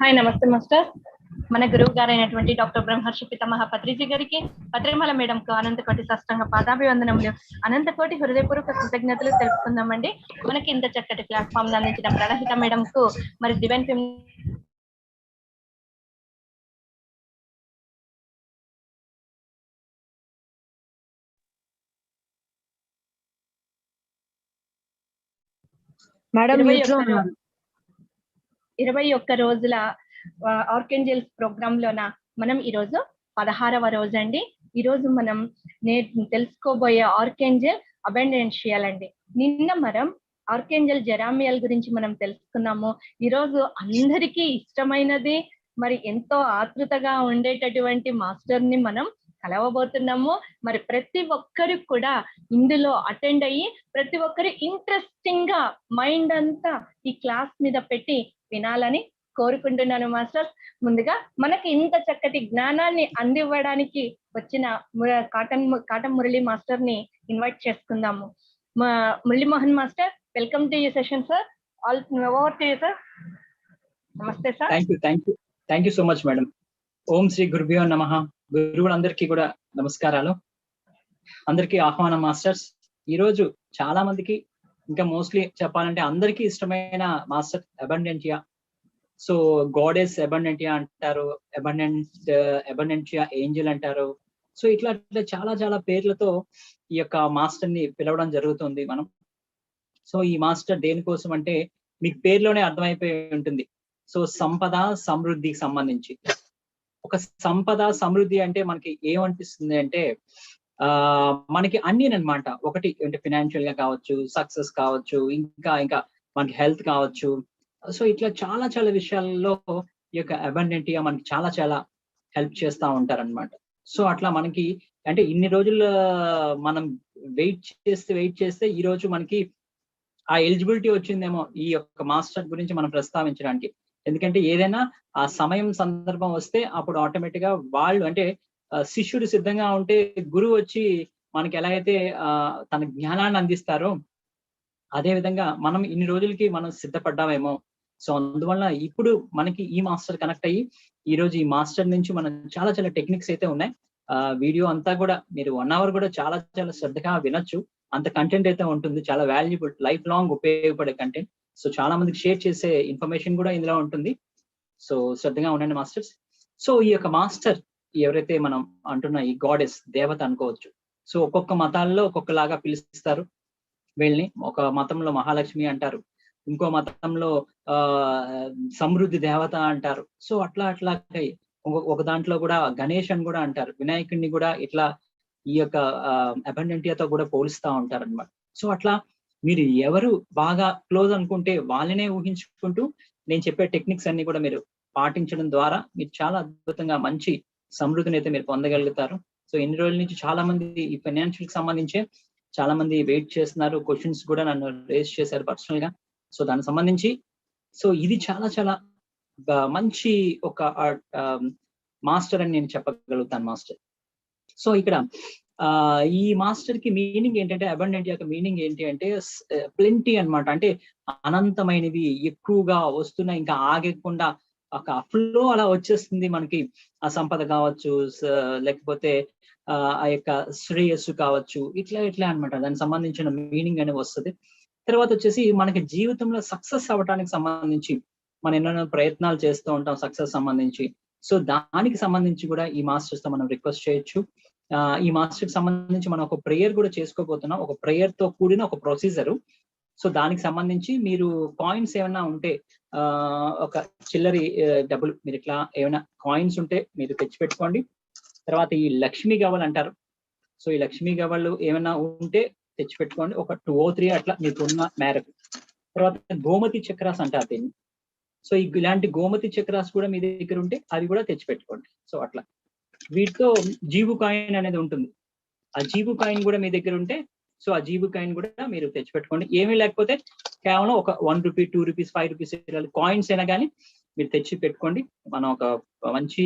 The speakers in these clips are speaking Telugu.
హాయ్ నమస్తే మాస్టర్. మన గురువు గారైనటువంటి డాక్టర్ బ్రహ్మర్షి పితామహ పత్రిజీ గారికి, పత్రిమల మేడంకు అనంతకోటి సాష్టాంగ పాదాభివందనములు, అనంతకోటి హృదయపూర్వక కృతజ్ఞతలు తెలుపుకుందామండి. మనకి ఇంత చక్కటి ప్లాట్ఫామ్ అందించిన ప్రణహిత మేడంకు మరి డివైన్ ఫిల్మ్ మేడం 21 రోజుల ఆర్కేంజల్స్ ప్రోగ్రామ్ లోన మనం ఈరోజు 16వ రోజు అండి. ఈరోజు మనం తెలుసుకోబోయే ఆర్కేంజల్ అబెండెన్షియల్ అండి. నిన్న మనం ఆర్కేంజల్ జెరామియల్ గురించి మనం తెలుసుకున్నాము. ఈరోజు అందరికీ ఇష్టమైనది, మరి ఎంతో ఆతృతగా ఉండేటటువంటి మాస్టర్ ని మనం కలవబోతున్నాము. మరి ప్రతి ఒక్కరు కూడా ఇందులో అటెండ్ అయ్యి ప్రతి ఒక్కరు ఇంట్రెస్టింగ్ గా మైండ్ అంతా ఈ క్లాస్ మీద పెట్టి వినాలని కోరుకుంటున్నాను మాస్టర్స్. ముందుగా మనకి ఇంత చక్కటి జ్ఞానాన్ని అందివ్వడానికి వచ్చిన కాటం మురళి మాస్టర్ ని ఇన్వైట్ చేసుకుందాము. Muralimohan master, welcome to you session sir. All over to you sir. నమస్తే sir. Thank you so much madam. ఓం శ్రీ గురుభ్యో నమః. గురువులందరికీ కూడా నమస్కారాలు. అందరికీ ఆహ్వానం మాస్టర్స్. ఈరోజు చాలా మందికి, ఇంకా మోస్ట్లీ చెప్పాలంటే అందరికీ ఇష్టమైన మాస్టర్ అబండెంటియా. సో గాడెస్ అబండెంటియా అంటారు, అబండెంటియా ఏంజల్ అంటారు. సో ఇట్లా చాలా చాలా పేర్లతో ఈ యొక్క మాస్టర్ ని పిలవడం జరుగుతుంది మనం. సో ఈ మాస్టర్ దేనికోసం అంటే మీకు పేరులోనే అర్థమైపోయి ఉంటుంది. సో సంపద సమృద్ధికి సంబంధించి, ఒక సంపద సమృద్ధి అంటే మనకి ఏమనిపిస్తుంది అంటే మనకి అన్ని అన్నమాట. ఒకటి అంటే ఫినాన్షియల్ గా కావచ్చు, సక్సెస్ కావచ్చు, ఇంకా మనకి హెల్త్ కావచ్చు. సో ఇట్లా చాలా చాలా విషయాల్లో ఈ యొక్క అబండెంటియా మనకి చాలా చాలా హెల్ప్ చేస్తూ ఉంటారన్నమాట. సో అట్లా మనకి అంటే ఇన్ని రోజులు మనం వెయిట్ చేస్తే ఈ రోజు మనకి ఆ ఎలిజిబిలిటీ వచ్చిందేమో ఈ యొక్క మాస్టర్ గురించి మనం ప్రస్తావించడానికి. ఎందుకంటే ఏదైనా ఆ సమయం సందర్భం వస్తే అప్పుడు ఆటోమేటిక్ గా వాళ్ళు అంటే శిష్యుడు సిద్ధంగా ఉంటే గురువు వచ్చి మనకి ఎలా అయితే తన జ్ఞానాన్ని అందిస్తారో అదే విధంగా మనం ఇన్ని రోజులకి మనం సిద్ధపడ్డామేమో. సో అందువల్ల ఇప్పుడు మనకి ఈ మాస్టర్ కనెక్ట్ అయ్యి ఈ రోజు ఈ మాస్టర్ నుంచి మనం చాలా చాలా టెక్నిక్స్ అయితే ఉన్నాయి. వీడియో అంతా కూడా మీరు 1 hour కూడా చాలా చాలా శ్రద్ధగా వినొచ్చు. అంత కంటెంట్ అయితే ఉంటుంది, చాలా వాల్యుబుల్, లైఫ్ లాంగ్ ఉపయోగపడే కంటెంట్. సో చాలా మందికి షేర్ చేసే ఇన్ఫర్మేషన్ కూడా ఇందులో ఉంటుంది. సో శ్రద్ధగా ఉండండి మాస్టర్స్. సో ఈ యొక్క మాస్టర్ ఎవరైతే మనం అంటున్న ఈ గాడెస్ దేవత అనుకోవచ్చు. సో ఒక్కొక్క మతాల్లో ఒక్కొక్కలాగా పిలుస్తారు వీళ్ళని. ఒక మతంలో మహాలక్ష్మి అంటారు, ఇంకో మతంలో సమృద్ధి దేవత అంటారు. సో అట్లా ఒక దాంట్లో కూడా గణేష్ అని కూడా అంటారు, వినాయకుడిని కూడా ఇట్లా ఈ యొక్క అబండెంటియాతో కూడా పోలుస్తూ ఉంటారు అనమాట. సో అట్లా మీరు ఎవరు బాగా క్లోజ్ అనుకుంటే వాళ్ళనే ఊహించుకుంటూ నేను చెప్పే టెక్నిక్స్ అన్ని కూడా మీరు పాటించడం ద్వారా మీరు చాలా అద్భుతంగా మంచి సమృద్ధిని అయితే మీరు పొందగలుగుతారు. సో ఎన్ని రోజుల నుంచి చాలా మంది ఈ ఫైనాన్షియల్ కి సంబంధించి చాలా మంది వెయిట్ చేస్తున్నారు, క్వశ్చన్స్ కూడా నన్ను రేస్ చేశారు పర్సనల్ గా. సో దానికి సంబంధించి సో ఇది చాలా చాలా మంచి ఒక మాస్టర్ అని నేను చెప్పగలుగుతాను మాస్టర్. సో ఇక్కడ ఈ మాస్టర్ కి మీనింగ్ ఏంటంటే, అబండెంట్ యొక్క మీనింగ్ ఏంటి అంటే ప్లెంటీ అన్నమాట. అంటే అనంతమైనవి ఎక్కువగా వస్తున్నాయి, ఇంకా ఆగకుండా ఒక ఫ్లో అలా వచ్చేస్తుంది మనకి. ఆ సంపద కావచ్చు, లేకపోతే ఆ యొక్క శ్రేయస్సు కావచ్చు, ఇట్లా అన్నమాట. దానికి సంబంధించిన మీనింగ్ అనేది వస్తుంది. తర్వాత వచ్చేసి మనకి జీవితంలో సక్సెస్ అవ్వడానికి సంబంధించి మనం ఎన్నెన్నో ప్రయత్నాలు చేస్తూ ఉంటాం సక్సెస్ సంబంధించి. సో దానికి సంబంధించి కూడా ఈ మాస్టర్స్ తో మనం రిక్వెస్ట్ చేయొచ్చు. ఈ మాస్టర్ కి సంబంధించి మనం ఒక ప్రేయర్ కూడా చేసుకోబోతున్నాం, ఒక ప్రేయర్ తో కూడిన ఒక ప్రొసీజరు. సో దానికి సంబంధించి మీరు కాయిన్స్ ఏమైనా ఉంటే, ఒక చిల్లరి డబ్బులు మీరు ఇట్లా ఏమైనా కాయిన్స్ ఉంటే మీరు తెచ్చిపెట్టుకోండి. తర్వాత ఈ లక్ష్మీ గవ్వలు అంటారు. సో ఈ లక్ష్మీ గవ్వలు ఏమైనా ఉంటే తెచ్చిపెట్టుకోండి, ఒక 2 or 3 అట్లా మీకు ఉన్న మేరకు. తర్వాత గోమతి చక్రాస్ అంటారు దీన్ని. సో ఇలాంటి గోమతి చక్రాస్ కూడా మీ దగ్గర ఉంటే అవి కూడా తెచ్చిపెట్టుకోండి. సో అట్లా వీటితో జీవు కాయిన్ అనేది ఉంటుంది. ఆ జీవు కాయిన్ కూడా మీ దగ్గర ఉంటే సో ఆ జీవు కాయిన్ కూడా మీరు తెచ్చిపెట్టుకోండి. ఏమీ లేకపోతే కేవలం ఒక 1 రూపీ, 2 రూపీస్, 5 రూపీస్ కాయిన్స్ అయినా కానీ మీరు తెచ్చి పెట్టుకోండి. మనం ఒక మంచి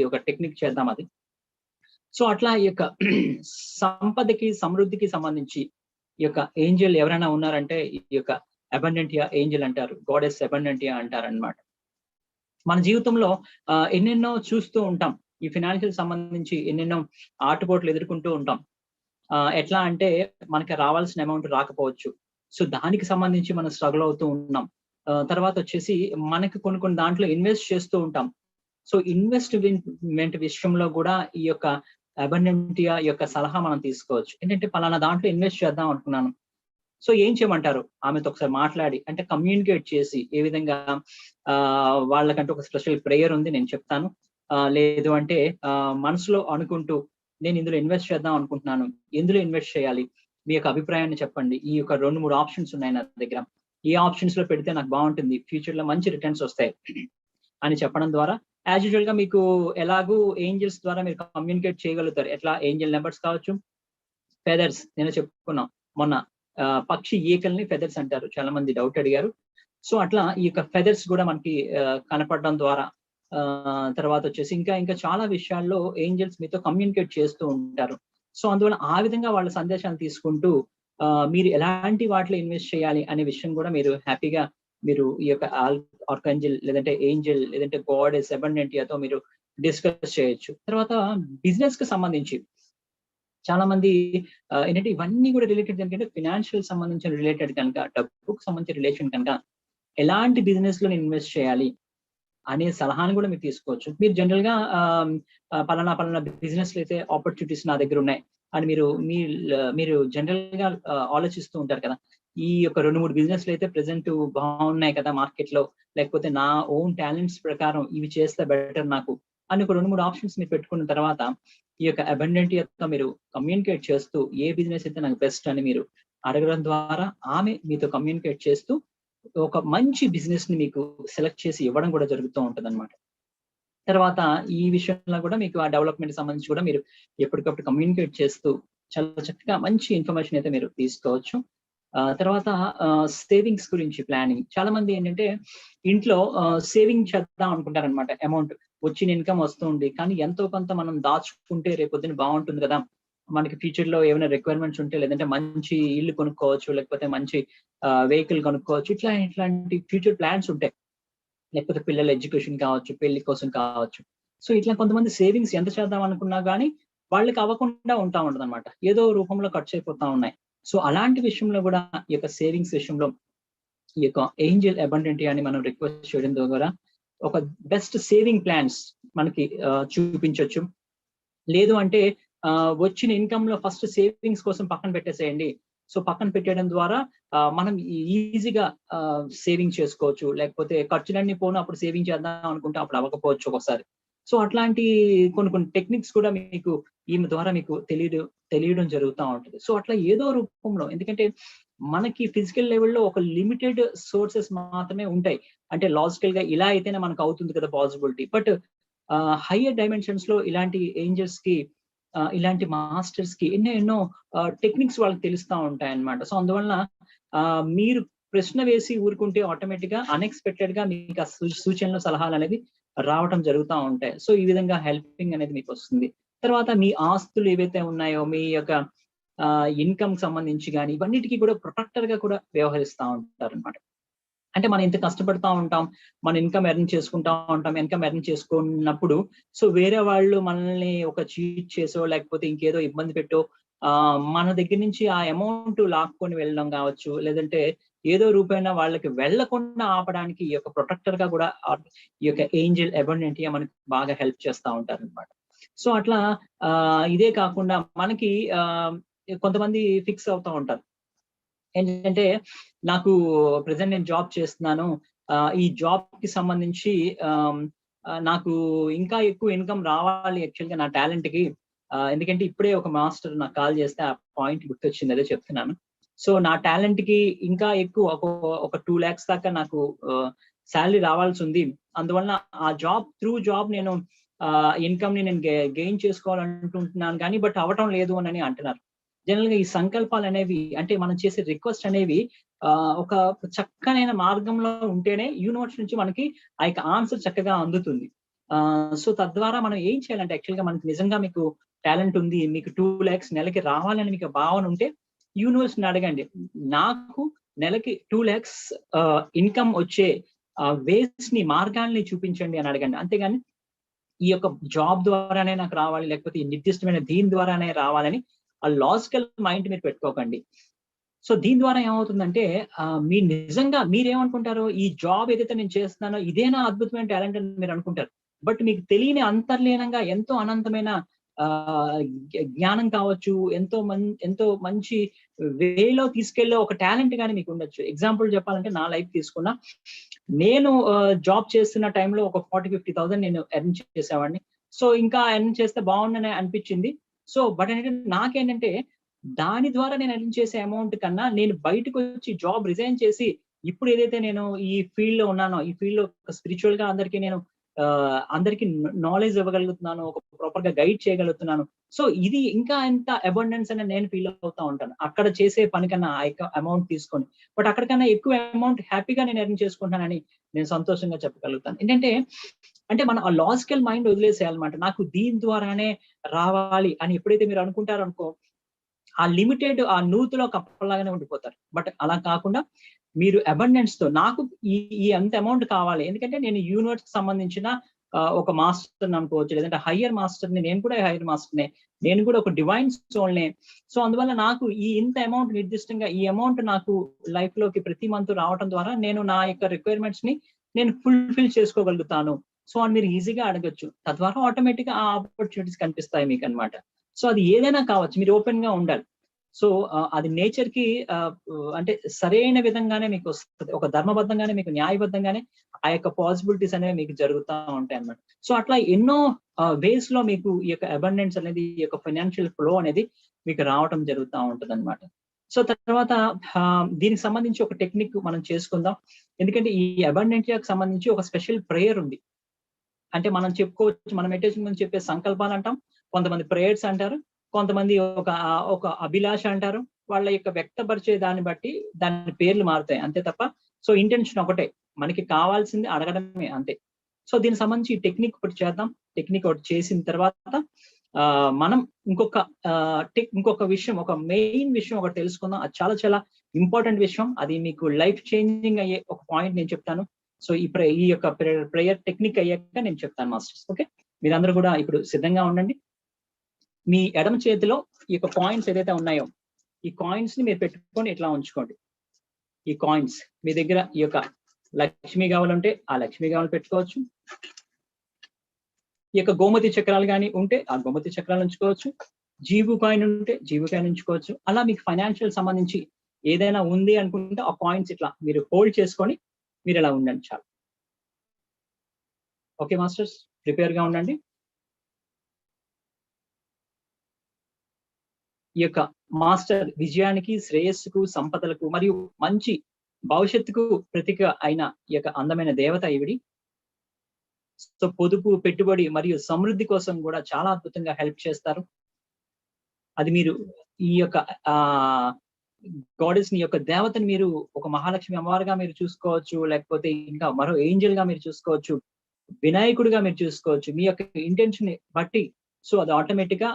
ఒక టెక్నిక్ చేద్దాం అది. సో అట్లా ఈ యొక్క సంపదకి సమృద్ధికి సంబంధించి ఈ యొక్క ఏంజల్ ఎవరైనా ఉన్నారంటే ఈ యొక్క అబండెంటియా ఏంజల్ అంటారు, గాడెస్ అబండెంటియా అంటారు అనమాట. మన జీవితంలో ఎన్నెన్నో చూస్తూ ఉంటాం. ఈ ఫినాన్షియల్ సంబంధించి ఎన్నెన్నో ఆటుపోట్లు ఎదుర్కొంటూ ఉంటాం. ఎట్లా అంటే మనకి రావాల్సిన అమౌంట్ రాకపోవచ్చు. సో దానికి సంబంధించి మనం స్ట్రగుల్ అవుతూ ఉన్నాం. తర్వాత వచ్చేసి మనకి కొన్ని దాంట్లో ఇన్వెస్ట్ చేస్తూ ఉంటాం. సో ఇన్వెస్ట్‌మెంట్ విషయంలో కూడా ఈ యొక్క అబండెంటియా యొక్క సలహా మనం తీసుకోవచ్చు. ఏంటంటే పలానా దాంట్లో ఇన్వెస్ట్ చేద్దాం అనుకున్నాను. సో ఏం చేయమంటారు? ఆమెతో ఒకసారి మాట్లాడి అంటే కమ్యూనికేట్ చేసి ఏ విధంగా వాళ్ళకంటే ఒక స్పెషల్ ప్రేయర్ ఉంది నేను చెప్తాను. లేదు అంటే మనసులో అనుకుంటూ నేను ఇందులో ఇన్వెస్ట్ చేద్దాం అనుకుంటున్నాను. ఎందులో ఇన్వెస్ట్ చేయాలి? మీ యొక్క అభిప్రాయాన్ని చెప్పండి. ఈ యొక్క 2, 3 ఆప్షన్స్ ఉన్నాయి నా దగ్గర. ఏ ఆప్షన్స్ లో పెడితే నాకు బాగుంటుంది, ఫ్యూచర్ లో మంచి రిటర్న్స్ వస్తాయి అని చెప్పడం ద్వారా యాజ్ యూజువల్ గా మీకు ఎలాగూ ఏంజల్స్ ద్వారా మీరు కమ్యూనికేట్ చేయగలుగుతారు. ఎట్లా ఏంజల్ నెంబర్స్ కావచ్చు, ఫెదర్స్ నేను చెప్పుకున్నాం మొన్న పక్షి ఈకల్ని ఫెదర్స్ అంటారు. చాలా మంది డౌట్ అడిగారు. సో అట్లా ఈ యొక్క ఫెదర్స్ కూడా మనకి కనపడడం ద్వారా తర్వాత వచ్చేసి ఇంకా చాలా విషయాల్లో ఏంజల్స్ మీతో కమ్యూనికేట్ చేస్తూ ఉంటారు. సో అందువల్ల ఆ విధంగా వాళ్ళ సందేశాలు తీసుకుంటూ మీరు ఎలాంటి వాటిలో ఇన్వెస్ట్ చేయాలి అనే విషయం కూడా మీరు హ్యాపీగా మీరు ఈ యొక్క ఆర్కాంజెల్ లేదంటే ఏంజల్ లేదంటే గాడెస్ అబండెంటియాతో మీరు డిస్కస్ చేయొచ్చు. తర్వాత బిజినెస్ కి సంబంధించి చాలా మంది ఏంటంటే ఇవన్నీ కూడా రిలేటెడ్ ఏంటంటే ఫినాన్షియల్ సంబంధించిన రిలేటెడ్ కనుక, డబ్బుకు సంబంధించిన రిలేషన్ కనుక ఎలాంటి బిజినెస్ లో నేను చేయాలి అనే సలహాను కూడా మీరు తీసుకోవచ్చు. మీరు జనరల్ గా పలానా బిజినెస్ లో అయితే ఆపర్చునిటీస్ నా దగ్గర ఉన్నాయి అని మీరు జనరల్ గా ఆలోచిస్తూ ఉంటారు కదా. ఈ యొక్క 2, 3 బిజినెస్లు అయితే ప్రెసెంట్ బాగున్నాయి కదా మార్కెట్ లో, లేకపోతే నా ఓన్ టాలెంట్స్ ప్రకారం ఇవి చేస్తే బెటర్ నాకు అని ఒక 2, 3 ఆప్షన్స్ మీరు పెట్టుకున్న తర్వాత ఈ యొక్క అబండెంట్ యొక్క మీరు కమ్యూనికేట్ చేస్తూ ఏ బిజినెస్ అయితే నాకు బెస్ట్ అని మీరు అడగడం ద్వారా ఆమె మీతో కమ్యూనికేట్ చేస్తూ ఒక మంచి బిజినెస్ ని మీకు సెలెక్ట్ చేసి ఇవ్వడం కూడా జరుగుతూ ఉంటుంది అనమాట. తర్వాత ఈ విషయంలో కూడా మీకు ఆ డెవలప్మెంట్ సంబంధించి కూడా మీరు ఎప్పటికప్పుడు కమ్యూనికేట్ చేస్తూ చాలా చక్కగా మంచి ఇన్ఫర్మేషన్ అయితే మీరు తీసుకోవచ్చు. తర్వాత సేవింగ్స్ గురించి ప్లానింగ్. చాలా మంది ఏంటంటే ఇంట్లో సేవింగ్ చేద్దాం అనుకుంటారు అనమాట. అమౌంట్ వచ్చిన ఇన్కమ్ వస్తుంది, కానీ ఎంతో కొంత మనం దాచుకుంటే రేపొద్దున బాగుంటుంది కదా, మనకి ఫ్యూచర్ లో ఏమైనా రిక్వైర్మెంట్స్ ఉంటే, లేదంటే మంచి ఇల్లు కొనుక్కోవచ్చు, లేకపోతే మంచి వెహికల్ కొనుక్కోవచ్చు, ఇట్లాంటి ఫ్యూచర్ ప్లాన్స్ ఉంటాయి. లేకపోతే పిల్లల ఎడ్యుకేషన్ కావచ్చు, పెళ్లి కోసం కావచ్చు. సో ఇట్లా కొంతమంది సేవింగ్స్ ఎంత చేద్దాం అనుకున్నా కానీ వాళ్ళకి అవ్వకుండా ఉంటా ఉండదు అనమాట. ఏదో రూపంలో ఖర్చు అయిపోతా ఉన్నాయి. సో అలాంటి విషయంలో కూడా ఈ యొక్క సేవింగ్స్ విషయంలో ఈ యొక్క ఏంజల్ అబండెంట్ అని మనం రిక్వెస్ట్ చేయడం ద్వారా ఒక బెస్ట్ సేవింగ్ ప్లాన్స్ మనకి చూపించవచ్చు. లేదు అంటే వచ్చిన ఇన్కమ్ లో ఫస్ట్ సేవింగ్స్ కోసం పక్కన పెట్టేసేయండి. సో పక్కన పెట్టేయడం ద్వారా మనం ఈజీగా సేవింగ్ చేసుకోవచ్చు. లేకపోతే ఖర్చులన్నీ పోను అప్పుడు సేవింగ్ చేద్దాం అనుకుంటే అప్పుడు అవ్వకపోవచ్చు ఒకసారి. సో అట్లాంటి కొన్ని టెక్నిక్స్ కూడా మీకు ఈమె ద్వారా మీకు తెలియడం జరుగుతూ ఉంటుంది. సో అట్లా ఏదో రూపంలో, ఎందుకంటే మనకి ఫిజికల్ లెవెల్లో ఒక లిమిటెడ్ సోర్సెస్ మాత్రమే ఉంటాయి. అంటే లాజికల్ గా ఇలా అయితేనే మనకు అవుతుంది కదా పాసిబిలిటీ. బట్ హయ్యర్ డైమెన్షన్స్ లో ఇలాంటి ఏంజల్స్ కి ఇలాంటి మాస్టర్స్ కి ఎన్నో టెక్నిక్స్ వాళ్ళకి తెలుస్తూ ఉంటాయి అన్నమాట. సో అందువలన మీరు ప్రశ్న వేసి ఊరుకుంటే ఆటోమేటిక్ గా అన్ఎక్స్పెక్టెడ్ గా మీకు ఆ సూచనలు సలహాలు అనేది రావటం జరుగుతూ ఉంటాయి. సో ఈ విధంగా హెల్పింగ్ అనేది మీకు వస్తుంది. తర్వాత మీ ఆస్తులు ఏవైతే ఉన్నాయో మీ యొక్క ఇన్కమ్ సంబంధించి కానీ ఇవన్నిటికీ కూడా ప్రొటెక్టర్ గా కూడా వ్యవహరిస్తూ ఉంటారు అనమాట. అంటే మనం ఇంత కష్టపడతా ఉంటాం, మన ఇన్కమ్ ఎర్న్ చేసుకుంటా ఉంటాం. ఇన్కమ్ ఎర్న్ చేసుకున్నప్పుడు సో వేరే వాళ్ళు మనల్ని ఒక చీట్ చేసో లేకపోతే ఇంకేదో ఇబ్బంది పెట్టో మన దగ్గర నుంచి ఆ అమౌంట్ లాక్కొని వెళ్ళడం కావచ్చు, లేదంటే ఏదో రూపైన వాళ్ళకి వెళ్లకుండా ఆపడానికి ఈ యొక్క ప్రొటెక్టర్ గా కూడా ఈ యొక్క ఏంజల్ అబండెంట్ మనకి బాగా హెల్ప్ చేస్తూ ఉంటారు అనమాట. సో అట్లా ఇదే కాకుండా మనకి కొంతమంది ఫిక్స్ అవుతూ ఉంటారు ఏంటంటే, నాకు ప్రెసెంట్ నేను జాబ్ చేస్తున్నాను, ఈ జాబ్ కి సంబంధించి నాకు ఇంకా ఎక్కువ ఇన్కమ్ రావాలి యాక్చువల్ గా నా టాలెంట్ కి. ఎందుకంటే ఇప్పుడే ఒక మాస్టర్ నాకు కాల్ చేస్తే ఆ పాయింట్ గుర్తొచ్చింది, అదే చెప్తున్నాను. సో నా టాలెంట్ కి ఇంకా ఎక్కువ ఒక 2 lakhs దాకా నాకు శాలరీ రావాల్సి ఉంది. అందువలన ఆ జాబ్ నేను ఇన్కమ్ ని నేను గెయిన్ చేసుకోవాలనుకుంటున్నాను కానీ బట్ అవ్వటం లేదు అని అంటున్నారు. జనరల్ గా ఈ సంకల్పాలు అనేవి, అంటే మనం చేసే రిక్వెస్ట్ అనేవి ఒక చక్కనైన మార్గంలో ఉంటేనే యూనివర్స్ నుంచి మనకి ఆ యొక్క ఆన్సర్ చక్కగా అందుతుంది. సో తద్వారా మనం ఏం చేయాలంటే యాక్చువల్ గా మనకి నిజంగా మీకు టాలెంట్ ఉంది, మీకు 2 lakhs నెలకి రావాలని మీకు భావన ఉంటే యూనివర్స్ ని అడగండి, నాకు నెలకి 2 lakhs ఇన్కమ్ వచ్చే వేస్ ని, మార్గాల్ని చూపించండి అని అడగండి. అంతేగాని ఈ యొక్క జాబ్ ద్వారానే నాకు రావాలి, లేకపోతే ఈ నిర్దిష్టమైన దీని ద్వారానే రావాలని ఆ లాజికల్ మైండ్ మీరు పెట్టుకోకండి. సో దీని ద్వారా ఏమవుతుందంటే మీరు నిజంగా మీరేమనుకుంటారో, ఈ జాబ్ ఏదైతే నేను చేస్తున్నానో ఇదేనా అద్భుతమైన టాలెంట్ అని మీరు అనుకుంటారు. బట్ మీకు తెలియని అంతర్లీనంగా ఎంతో అనంతమైన జ్ఞానం కావచ్చు, ఎంతో మంచి వేలో తీసుకెళ్లే ఒక టాలెంట్ గానీ మీకు ఉండొచ్చు. ఎగ్జాంపుల్ చెప్పాలంటే నా లైఫ్ తీసుకున్నా, నేను జాబ్ చేస్తున్న టైంలో ఒక 40,000-50,000 నేను ఎర్న్ చేసేవాడిని. సో ఇంకా ఎర్న్ చేస్తే బాగుండని అనిపించింది. సో బట్ ఏంటంటే నాకేంటంటే దాని ద్వారా నేను ఎర్న్ చేసే అమౌంట్ కన్నా నేను బయటకు వచ్చి జాబ్ రిజైన్ చేసి ఇప్పుడు ఏదైతే నేను ఈ ఫీల్డ్ లో ఉన్నానో, ఈ ఫీల్డ్ లో స్పిరిచువల్ గా అందరికీ నేను అందరికి నాలెడ్జ్ ఇవ్వగలుగుతున్నాను, ఒక ప్రాపర్ గా గైడ్ చేయగలుగుతున్నాను. సో ఇది ఇంకా ఎంత అబండెన్స్ అని నేను ఫీల్ అవుతా ఉంటాను అక్కడ చేసే పని కన్నా ఆ యొక్క అమౌంట్ తీసుకొని. బట్ అక్కడికన్నా ఎక్కువ అమౌంట్ హ్యాపీగా నేను ఎర్న్ చేసుకుంటానని నేను సంతోషంగా చెప్పగలుగుతాను. ఏంటంటే అంటే మనం ఆ లాజికల్ మైండ్ వదిలేసేయాలన్నమాట. నాకు దీని ద్వారానే రావాలి అని ఎప్పుడైతే మీరు అనుకుంటారో అనుకో, ఆ లిమిటెడ్ ఆ నూతిలో కప్పలాగానే ఉండిపోతారు. బట్ అలా కాకుండా మీరు అబండెన్స్ తో నాకు ఈ అంత అమౌంట్ కావాలి, ఎందుకంటే నేను యూనివర్స్ కి సంబంధించిన ఒక మాస్టర్ అనుకోవచ్చు, లేదంటే హయ్యర్ మాస్టర్ ని, నేను కూడా హయ్యర్ మాస్టర్ నే, నేను కూడా ఒక డివైన్ సోల్ నే. సో అందువల్ల నాకు ఈ ఇంత అమౌంట్ నిర్దిష్టంగా ఈ అమౌంట్ నాకు లైఫ్ లోకి ప్రతి మంత్ రావడం ద్వారా నేను నా యొక్క రిక్వైర్మెంట్స్ ని నేను ఫుల్ఫిల్ చేసుకోగలుగుతాను. సో అని మీరు ఈజీగా అడగచ్చు. తద్వారా ఆటోమేటిక్ గా ఆ ఆపర్చునిటీస్ కనిపిస్తాయి మీకు అన్నమాట. సో అది ఏదైనా కావచ్చు, మీరు ఓపెన్ గా ఉండాలి. సో అది నేచర్ కి అంటే సరైన విధంగానే మీకు వస్తుంది, ఒక ధర్మబద్ధంగానే మీకు న్యాయబద్ధంగానే ఆ యొక్క పాసిబిలిటీస్ అనేవి మీకు జరుగుతూ ఉంటాయి అన్నమాట. సో అట్లా ఎన్నో వేస్ లో మీకు ఈ యొక్క అబండెన్స్ అనేది, ఈ యొక్క ఫైనాన్షియల్ ఫ్లో అనేది మీకు రావటం జరుగుతూ ఉంటది అనమాట. సో తర్వాత దీనికి సంబంధించి ఒక టెక్నిక్ మనం చేసుకుందాం. ఎందుకంటే ఈ అబండెంట్ కి సంబంధించి ఒక స్పెషల్ ప్రేయర్ ఉంది. అంటే మనం చెప్పుకోవచ్చు, మనం మెడిటేషన్ గురించి చెప్పే సంకల్పాలు అంటాం, కొంతమంది ప్రేయర్స్ అంటారు, కొంతమంది ఒక అభిలాష అంటారు. వాళ్ళ యొక్క వ్యక్తపరిచే దాన్ని బట్టి దాని పేర్లు మారుతాయి అంతే తప్ప. సో ఇంటెన్షన్ ఒకటే, మనకి కావాల్సింది అడగడమే అంతే. సో దీనికి సంబంధించి టెక్నిక్ ఒకటి చేద్దాం. టెక్నిక్ ఒకటి చేసిన తర్వాత మనం ఇంకొక విషయం, ఒక మెయిన్ విషయం ఒకటి తెలుసుకుందాం. అది చాలా చాలా ఇంపార్టెంట్ విషయం. అది మీకు లైఫ్ చేంజింగ్ అయ్యే ఒక పాయింట్ నేను చెప్తాను. సో ఈ యొక్క ప్రేయర్ టెక్నిక్ అయ్యాక నేను చెప్తాను మాస్టర్స్. ఓకే, మీరందరూ కూడా ఇప్పుడు సిద్ధంగా ఉండండి. మీ ఎడమ చేతిలో ఈ యొక్క కాయిన్స్ ఏదైతే ఉన్నాయో, ఈ కాయిన్స్ ని మీరు పెట్టుకొని ఇట్లా ఉంచుకోండి. ఈ కాయిన్స్ మీ దగ్గర ఈ యొక్క లక్ష్మీ కావాలంటే ఆ లక్ష్మీ కావాలి పెట్టుకోవచ్చు. ఈ యొక్క గోమతి చక్రాలు కానీ ఉంటే ఆ గోమతి చక్రాలు ఉంచుకోవచ్చు. జీవు కాయిన్ ఉంటే జీవు కాయిన్ ఉంచుకోవచ్చు. అలా మీకు ఫైనాన్షియల్ సంబంధించి ఏదైనా ఉంది అనుకుంటే ఆ కాయిన్స్ ఇట్లా మీరు హోల్డ్ చేసుకొని మీరు ఇలా ఉండండి చాలు. ఓకే మాస్టర్స్, ప్రిపేర్ గా ఉండండి. ఈ యొక్క మాస్టర్ విజయానికి, శ్రేయస్సుకు, సంపదలకు మరియు మంచి భవిష్యత్తుకు ప్రతీక అయిన ఈ యొక్క అందమైన దేవత ఈవిడి. సో పొదుపు, పెట్టుబడి మరియు సమృద్ధి కోసం కూడా చాలా అద్భుతంగా హెల్ప్ చేస్తారు. అది మీరు ఈ యొక్క గాడెస్ ని, యొక్క దేవతని మీరు ఒక మహాలక్ష్మి అమ్మవారుగా మీరు చూసుకోవచ్చు, లేకపోతే ఇంకా మరో ఏంజల్ గా మీరు చూసుకోవచ్చు, వినాయకుడిగా మీరు చూసుకోవచ్చు, మీ యొక్క ఇంటెన్షన్ ని బట్టి. సో అది ఆటోమేటిక్ గా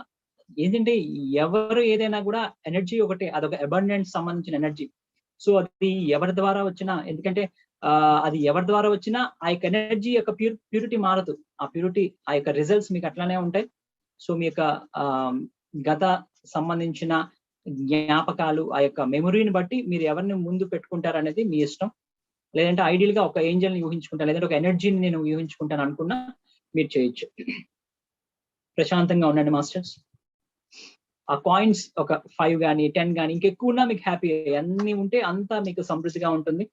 ఏంటంటే ఎవరు ఏదైనా కూడా ఎనర్జీ ఒకటే, అదొక అబండెన్స్ సంబంధించిన ఎనర్జీ. సో అది ఎవరి ద్వారా వచ్చినా, ఎందుకంటే అది ఎవరి ద్వారా వచ్చినా ఆ యొక్క ఎనర్జీ యొక్క ప్యూరిటీ మారదు. ఆ ప్యూరిటీ, ఆ యొక్క రిజల్ట్స్ మీకు అట్లానే ఉంటాయి. సో మీ యొక్క గత సంబంధించిన జ్ఞాపకాలు, ఆ యొక్క మెమొరీని బట్టి మీరు ఎవరిని ముందు పెట్టుకుంటారు అనేది మీ ఇష్టం. లేదంటే ఐడియల్ గా ఒక ఏంజల్ ని ఊహించుకుంటాను, లేదంటే ఒక ఎనర్జీని నేను ఊహించుకుంటాను అనుకున్నా మీరు చేయొచ్చు. ప్రశాంతంగా ఉండండి మాస్టర్స్. ఆ కాయిన్స్ ఒక 5 కానీ 10 కానీ ఇంకెక్కువ ఉన్నా మీకు హ్యాపీ, అన్ని ఉంటే అంతా మీకు సమృద్ధిగా ఉంటుంది.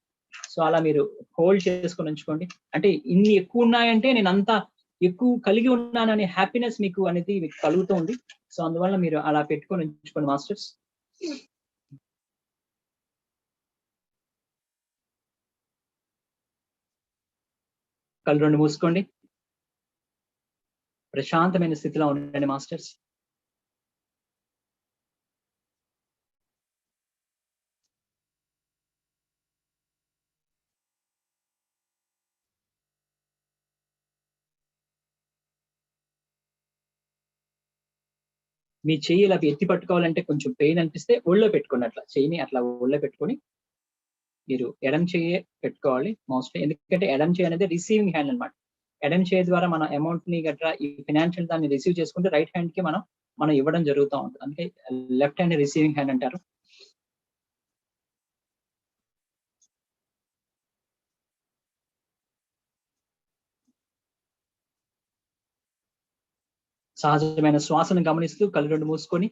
సో అలా మీరు హోల్డ్ చేసుకొని ఉంచుకోండి. అంటే ఇన్ని ఎక్కువ ఉన్నాయంటే నేను అంతా ఎక్కువ కలిగి ఉన్నాననే హ్యాపీనెస్ మీకు అనేది మీకు కలుగుతూ ఉంది. సో అందువల్ల మీరు అలా పెట్టుకొని ఉంచుకోండి మాస్టర్స్. కళ్ళు రెండు మూసుకోండి. ప్రశాంతమైన స్థితిలో ఉండండి మాస్టర్స్. మీ చెయ్యి ఇలా ఎత్తి పట్టుకోవాలంటే కొంచెం పెయిన్ అనిపిస్తే ఒళ్ళో పెట్టుకోండి. అట్లా చెయ్యిని అట్లా ఒళ్ళో పెట్టుకొని మీరు ఎడం చెయ్యే పెట్టుకోవాలి మోస్ట్లీ, ఎందుకంటే ఎడం చేయి అనేది రిసీవింగ్ హ్యాండ్ అన్నమాట. ఎడం చేయి ద్వారా మన అమౌంట్ ని గట్రా ఈ ఫినాన్షియల్ దాన్ని రిసీవ్ చేసుకుంటే రైట్ హ్యాండ్ కి మనం ఇవ్వడం జరుగుతూ ఉంటుంది. అందుకే లెఫ్ట్ హ్యాండ్ రిసీవింగ్ హ్యాండ్ అంటారు. సహజమైన శ్వాసను గమనిస్తూ కళ్ళు రెండు మూసుకొని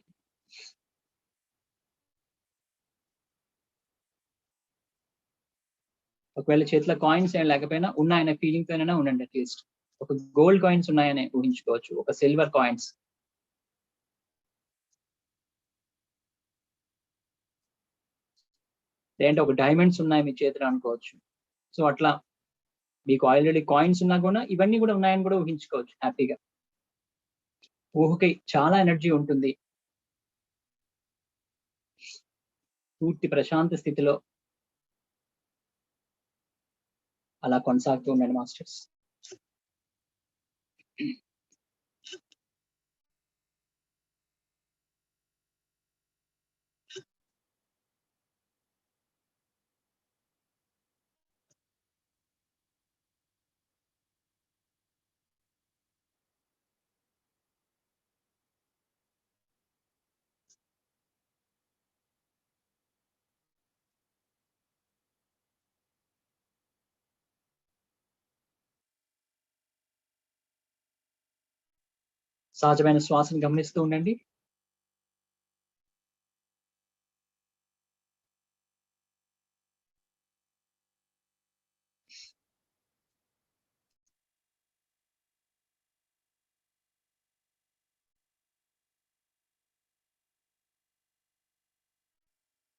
ఒకవేళ చేతిలో కాయిన్స్ ఏం లేకపోయినా ఉన్నాయనే ఫీలింగ్ తోనైనా ఉండండి. అట్లీస్ట్ ఒక గోల్డ్ కాయిన్స్ ఉన్నాయని ఊహించుకోవచ్చు, ఒక సిల్వర్ కాయిన్స్. లేదంటే ఒక డైమండ్స్ ఉన్నాయి మీ చేతిలో అనుకోవచ్చు. సో అట్లా మీకు ఆల్రెడీ కాయిన్స్ ఉన్నా కూడా ఇవన్నీ కూడా ఉన్నాయని కూడా ఊహించుకోవచ్చు హ్యాపీగా. ఊహకి చాలా ఎనర్జీ ఉంటుంది. పూర్తి ప్రశాంత స్థితిలో అలా కొనసాగుతూ ఉండండి మాస్టర్స్. సహజమైన శ్వాసను గమనిస్తూ ఉండండి.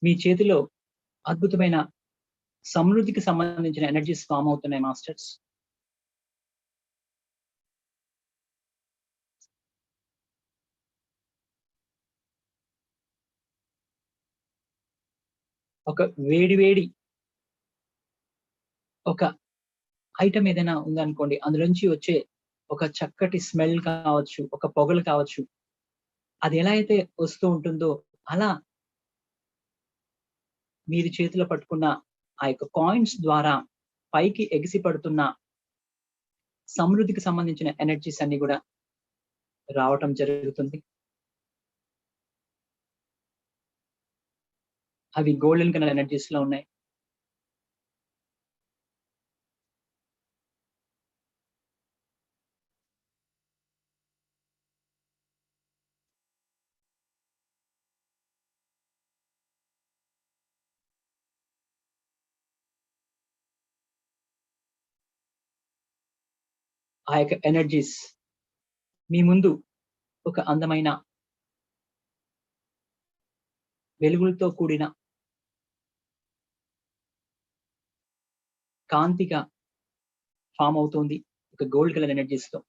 మీ చేతిలో అద్భుతమైన సమృద్ధికి సంబంధించిన ఎనర్జీస్ ఫామ్ అవుతున్నాయి మాస్టర్స్. ఒక వేడి ఒక ఐటమ్ ఏదైనా ఉందనుకోండి, అందులోంచి వచ్చే ఒక చక్కటి స్మెల్ కావచ్చు, ఒక పొగలు కావచ్చు, అది ఎలా అయితే వస్తూ ఉంటుందో అలా మీరు చేతిలో పట్టుకున్న ఆ యొక్క కాయిన్స్ ద్వారా పైకి ఎగిసి పడుతున్న సమృద్ధికి సంబంధించిన ఎనర్జీస్ అన్ని కూడా రావటం జరుగుతుంది. అవి గోల్డెన్ కలర్ ఎనర్జీస్ లో ఉన్నాయి. ఆ యొక్క ఎనర్జీస్ మీ ముందు ఒక అందమైన వెలుగులతో కూడిన కాంతిగా ఫామ్ అవుతుంది, ఒక గోల్డ్ కలర్ ఎనర్జీస్ తో.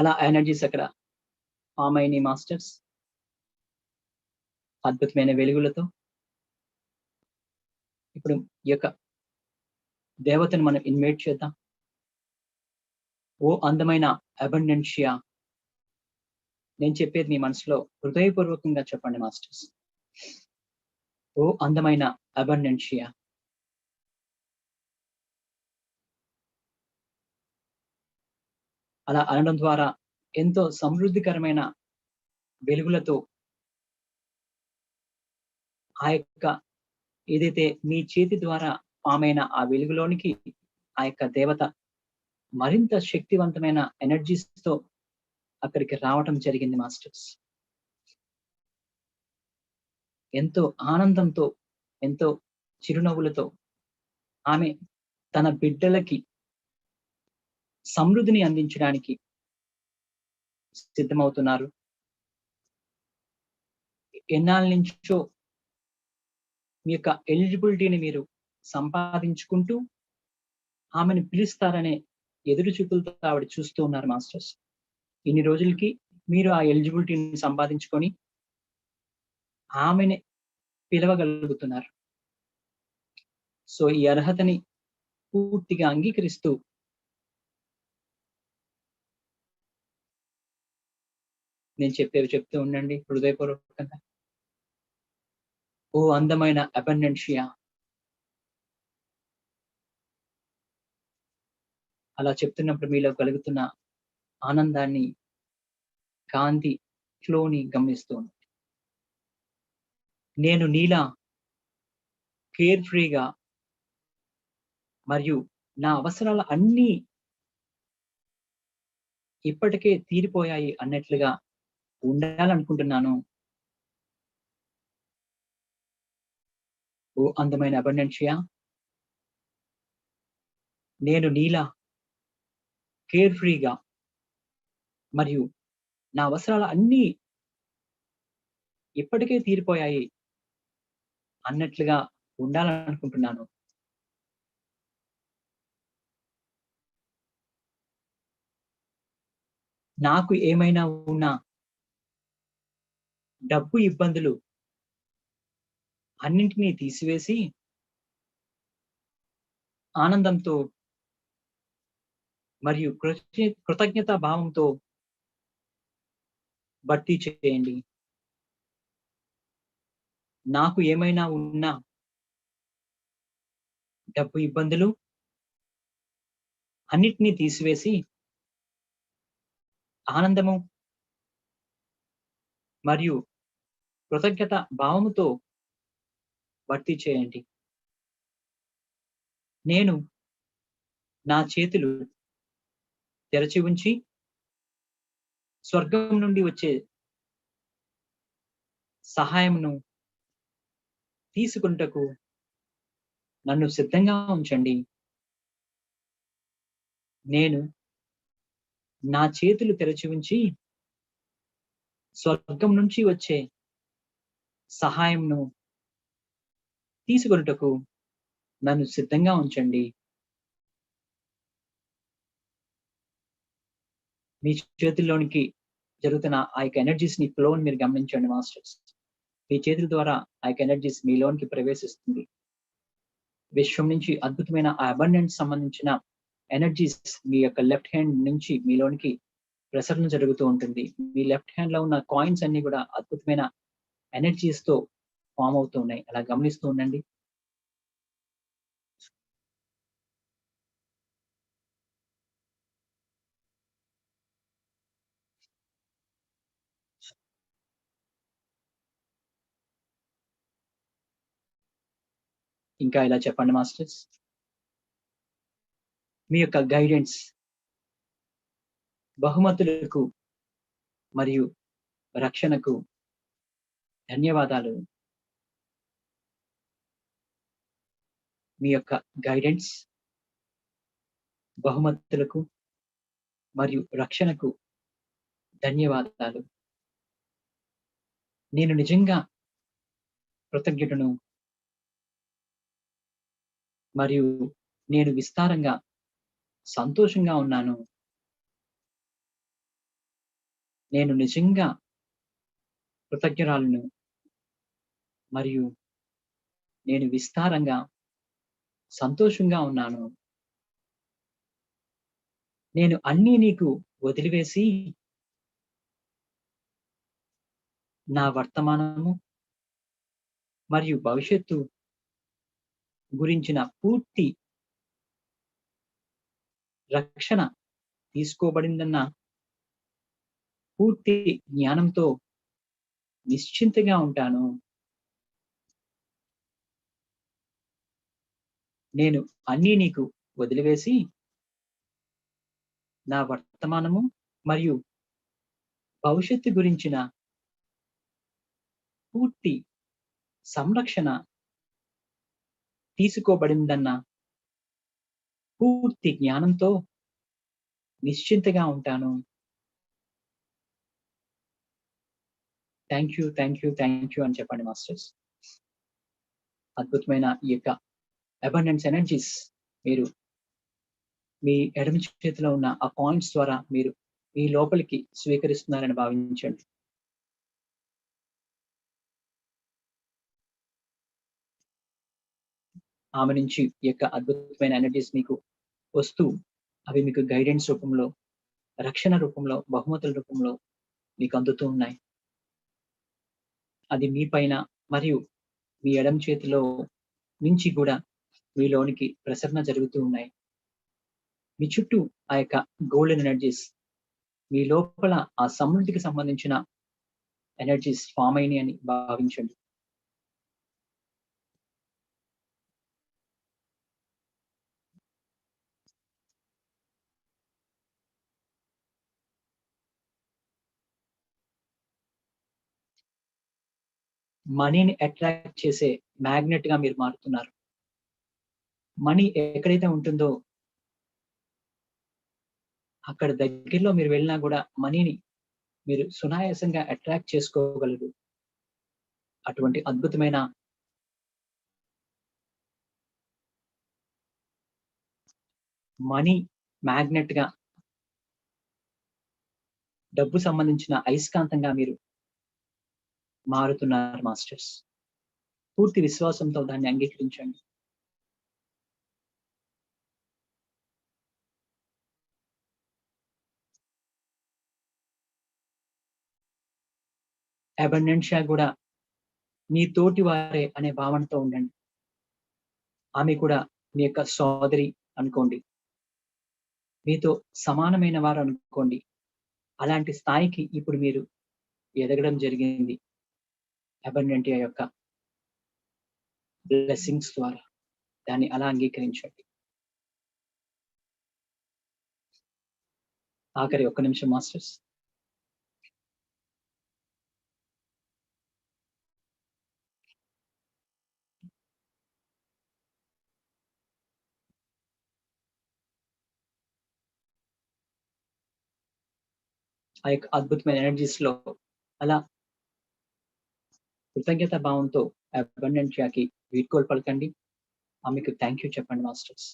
అలా ఎనర్జీస్ అక్కడ ఫామ్ అయినాయి మాస్టర్స్, అద్భుతమైన వెలుగులతో. ఇప్పుడు ఈ యొక్క దేవతను మనం ఇన్వైట్ చేద్దాం. ఓ అందమైన అబండెన్షియా, నేను చెప్పేది మీ మనసులో హృదయపూర్వకంగా చెప్పండి మాస్టర్స్. ఓ అందమైన అబండెన్షియా, అలా అనడం ద్వారా ఎంతో సమృద్ధికరమైన వెలుగులతో ఆ యొక్క ఏదైతే మీ చేతి ద్వారా ఫామ్ అయిన ఆ వెలుగులోనికి ఆ యొక్క దేవత మరింత శక్తివంతమైన ఎనర్జీస్ తో అక్కడికి రావటం జరిగింది మాస్టర్స్. ఎంతో ఆనందంతో, ఎంతో చిరునవ్వులతో ఆమె తన బిడ్డలకి సమృద్ధిని అందించడానికి సిద్ధమవుతున్నారు. ఎన్నాళ్ళ నుంచో మీ యొక్క ఎలిజిబిలిటీని మీరు సంపాదించుకుంటూ ఆమెను పిలుస్తారనే ఎదురు చూపులతో ఆవిడ చూస్తూ ఉన్నారు మాస్టర్స్. ఇన్ని రోజులకి మీరు ఆ ఎలిజిబిలిటీని సంపాదించుకొని ఆమెని పిలవగలుగుతున్నారు. సో ఈ అర్హతని పూర్తిగా అంగీకరిస్తూ నేను చెప్పేవి చెప్తూ ఉండండి హృదయపూర్వకంగా. ఓ అందమైన అబండెన్షియా, అలా చెప్తున్నప్పుడు మీలో కలుగుతున్న ఆనందాన్ని, కాంతి ఫ్లోని గమనిస్తూ ఉండండి. నేను నీలా కేర్ ఫ్రీగా మరియు నా అవసరాలు అన్నీ ఇప్పటికే తీరిపోయాయి అన్నట్లుగా ఉండాలనుకుంటున్నాను. ఓ అందమైన అబండెన్షియా, నేను నీలా కేర్ ఫ్రీగా మరియు నా అవసరాలు అన్నీ ఇప్పటికే తీరిపోయాయి అన్నట్లుగా ఉండాలనుకుంటున్నాను. నాకు ఏమైనా ఉన్నా డబ్బు ఇబ్బందులు అన్నింటినీ తీసివేసి ఆనందంతో మరియు కృతజ్ఞతా భావంతో భర్తీ చేయండి. నాకు ఏమైనా ఉన్నా డబ్బు ఇబ్బందులు అన్నిటినీ తీసివేసి ఆనందము మరియు కృతజ్ఞత భావముతో భర్తీ చేయండి. నేను నా చేతులు తెరచి ఉంచి స్వర్గం నుండి వచ్చే సహాయమును తీసుకుంటకు నన్ను సిద్ధంగా ఉంచండి. నేను నా చేతులు తెరచి ఉంచి స్వర్గం నుంచి వచ్చే సహాయంను తీసుకొనుటకు నన్ను సిద్ధంగా ఉంచండి. మీ చేతుల్లోనికి జరుగుతున్న ఆ యొక్క ఎనర్జీస్ ని ఫ్లోని మీరు గమనించండి మాస్టర్స్. మీ చేతుల ద్వారా ఆ యొక్క ఎనర్జీస్ మీలోనికి ప్రవేశిస్తుంది. విశ్వం నుంచి అద్భుతమైన ఆ అబండెన్స్ సంబంధించిన ఎనర్జీస్ మీ యొక్క లెఫ్ట్ హ్యాండ్ నుంచి మీలోనికి ప్రసరణ జరుగుతూ ఉంటుంది. మీ లెఫ్ట్ హ్యాండ్ లో ఉన్న కాయిన్స్ అన్ని కూడా అద్భుతమైన ఎనర్జీస్ తో ఫామ్ అవుతూ ఉన్నాయి. అలా గమనిస్తూ ఉండండి. ఇంకా ఇలా చెప్పండి మాస్టర్స్. మీ యొక్క గైడెన్స్, బహుమతులకు మరియు రక్షణకు ధన్యవాదాలు. మీ యొక్క గైడెన్స్, బహుమతులకు మరియు రక్షణకు ధన్యవాదాలు. నేను నిజంగా కృతజ్ఞతను మరియు నేను విస్తారంగా సంతోషంగా ఉన్నాను. నేను నిజంగా కృతజ్ఞరాలను మరియు నేను విస్తారంగా సంతోషంగా ఉన్నాను. నేను అన్నీ నీకు వదిలివేసి నా వర్తమానము మరియు భవిష్యత్తు గురించిన పూర్తి రక్షణ తీసుకోబడిందన్న పూర్తి జ్ఞానంతో నిశ్చింతగా ఉంటాను. నేను అన్నీ నీకు వదిలివేసి నా వర్తమానము మరియు భవిష్యత్తు గురించిన పూర్తి సంరక్షణ తీసుకోబడిందన్న పూర్తి జ్ఞానంతో నిశ్చింతగా ఉంటాను. Thank you, thank you, thank you అని చెప్పండి మాస్టర్స్. అద్భుతమైన ఈ యొక్క అబండెన్స్ ఎనర్జీస్ మీరు మీ ఎడమ చేతిలో ఉన్న ఆ కాయిన్స్ ద్వారా మీరు మీ లోపలికి స్వీకరిస్తున్నారని భావించండి. ఆమె నుంచి ఈ యొక్క అద్భుతమైన ఎనర్జీస్ మీకు వస్తూ అవి మీకు గైడెన్స్ రూపంలో, రక్షణ రూపంలో, బహుమతుల రూపంలో మీకు అందుతూ ఉన్నాయి. అది మీ పైన మరియు మీ ఎడమ చేతిలో నుంచి కూడా మీలోనికి ప్రసరణ జరుగుతూ ఉన్నాయి. మీ చుట్టూ ఆ యొక్క గోల్డెన్ ఎనర్జీస్, మీ లోపల ఆ సమృద్ధికి సంబంధించిన ఎనర్జీస్ ఫామ్ అయినాయి అని భావించండి. మనీని అట్రాక్ట్ చేసే మ్యాగ్నెట్ గా మీరు మారుతున్నారు. మనీ ఎక్కడైతే ఉంటుందో అక్కడ దగ్గరలో మీరు వెళ్ళినా కూడా మనీని మీరు సునాయాసంగా అట్రాక్ట్ చేసుకోగలరు. అటువంటి అద్భుతమైన మనీ మ్యాగ్నెట్ గా, డబ్బు సంబంధించిన అయస్కాంతంగా మీరు మారుతున్నారు మాస్టర్స్. పూర్తి విశ్వాసంతో దాన్ని అంగీకరించండి. అబండెన్షియా కూడా మీ తోటి వారే అనే భావనతో ఉండండి. ఆమె కూడా మీ యొక్క సోదరి అనుకోండి, మీతో సమానమైన వారు అనుకోండి. అలాంటి స్థాయికి ఇప్పుడు మీరు ఎదగడం జరిగింది అబండెంటియా యొక్క బ్లెస్సింగ్స్ ద్వారా. దాన్ని అలా అంగీకరించండి. ఆఖరి 1 నిమిషం మాస్టర్స్. ఆ యొక్క అద్భుతమైన ఎనర్జీస్ లో అలా కృతజ్ఞత భావంతో అబండెన్షియాకి వీడ్కోలు పలకండి. ఆమెకు థ్యాంక్ యూ చెప్పండి మాస్టర్స్.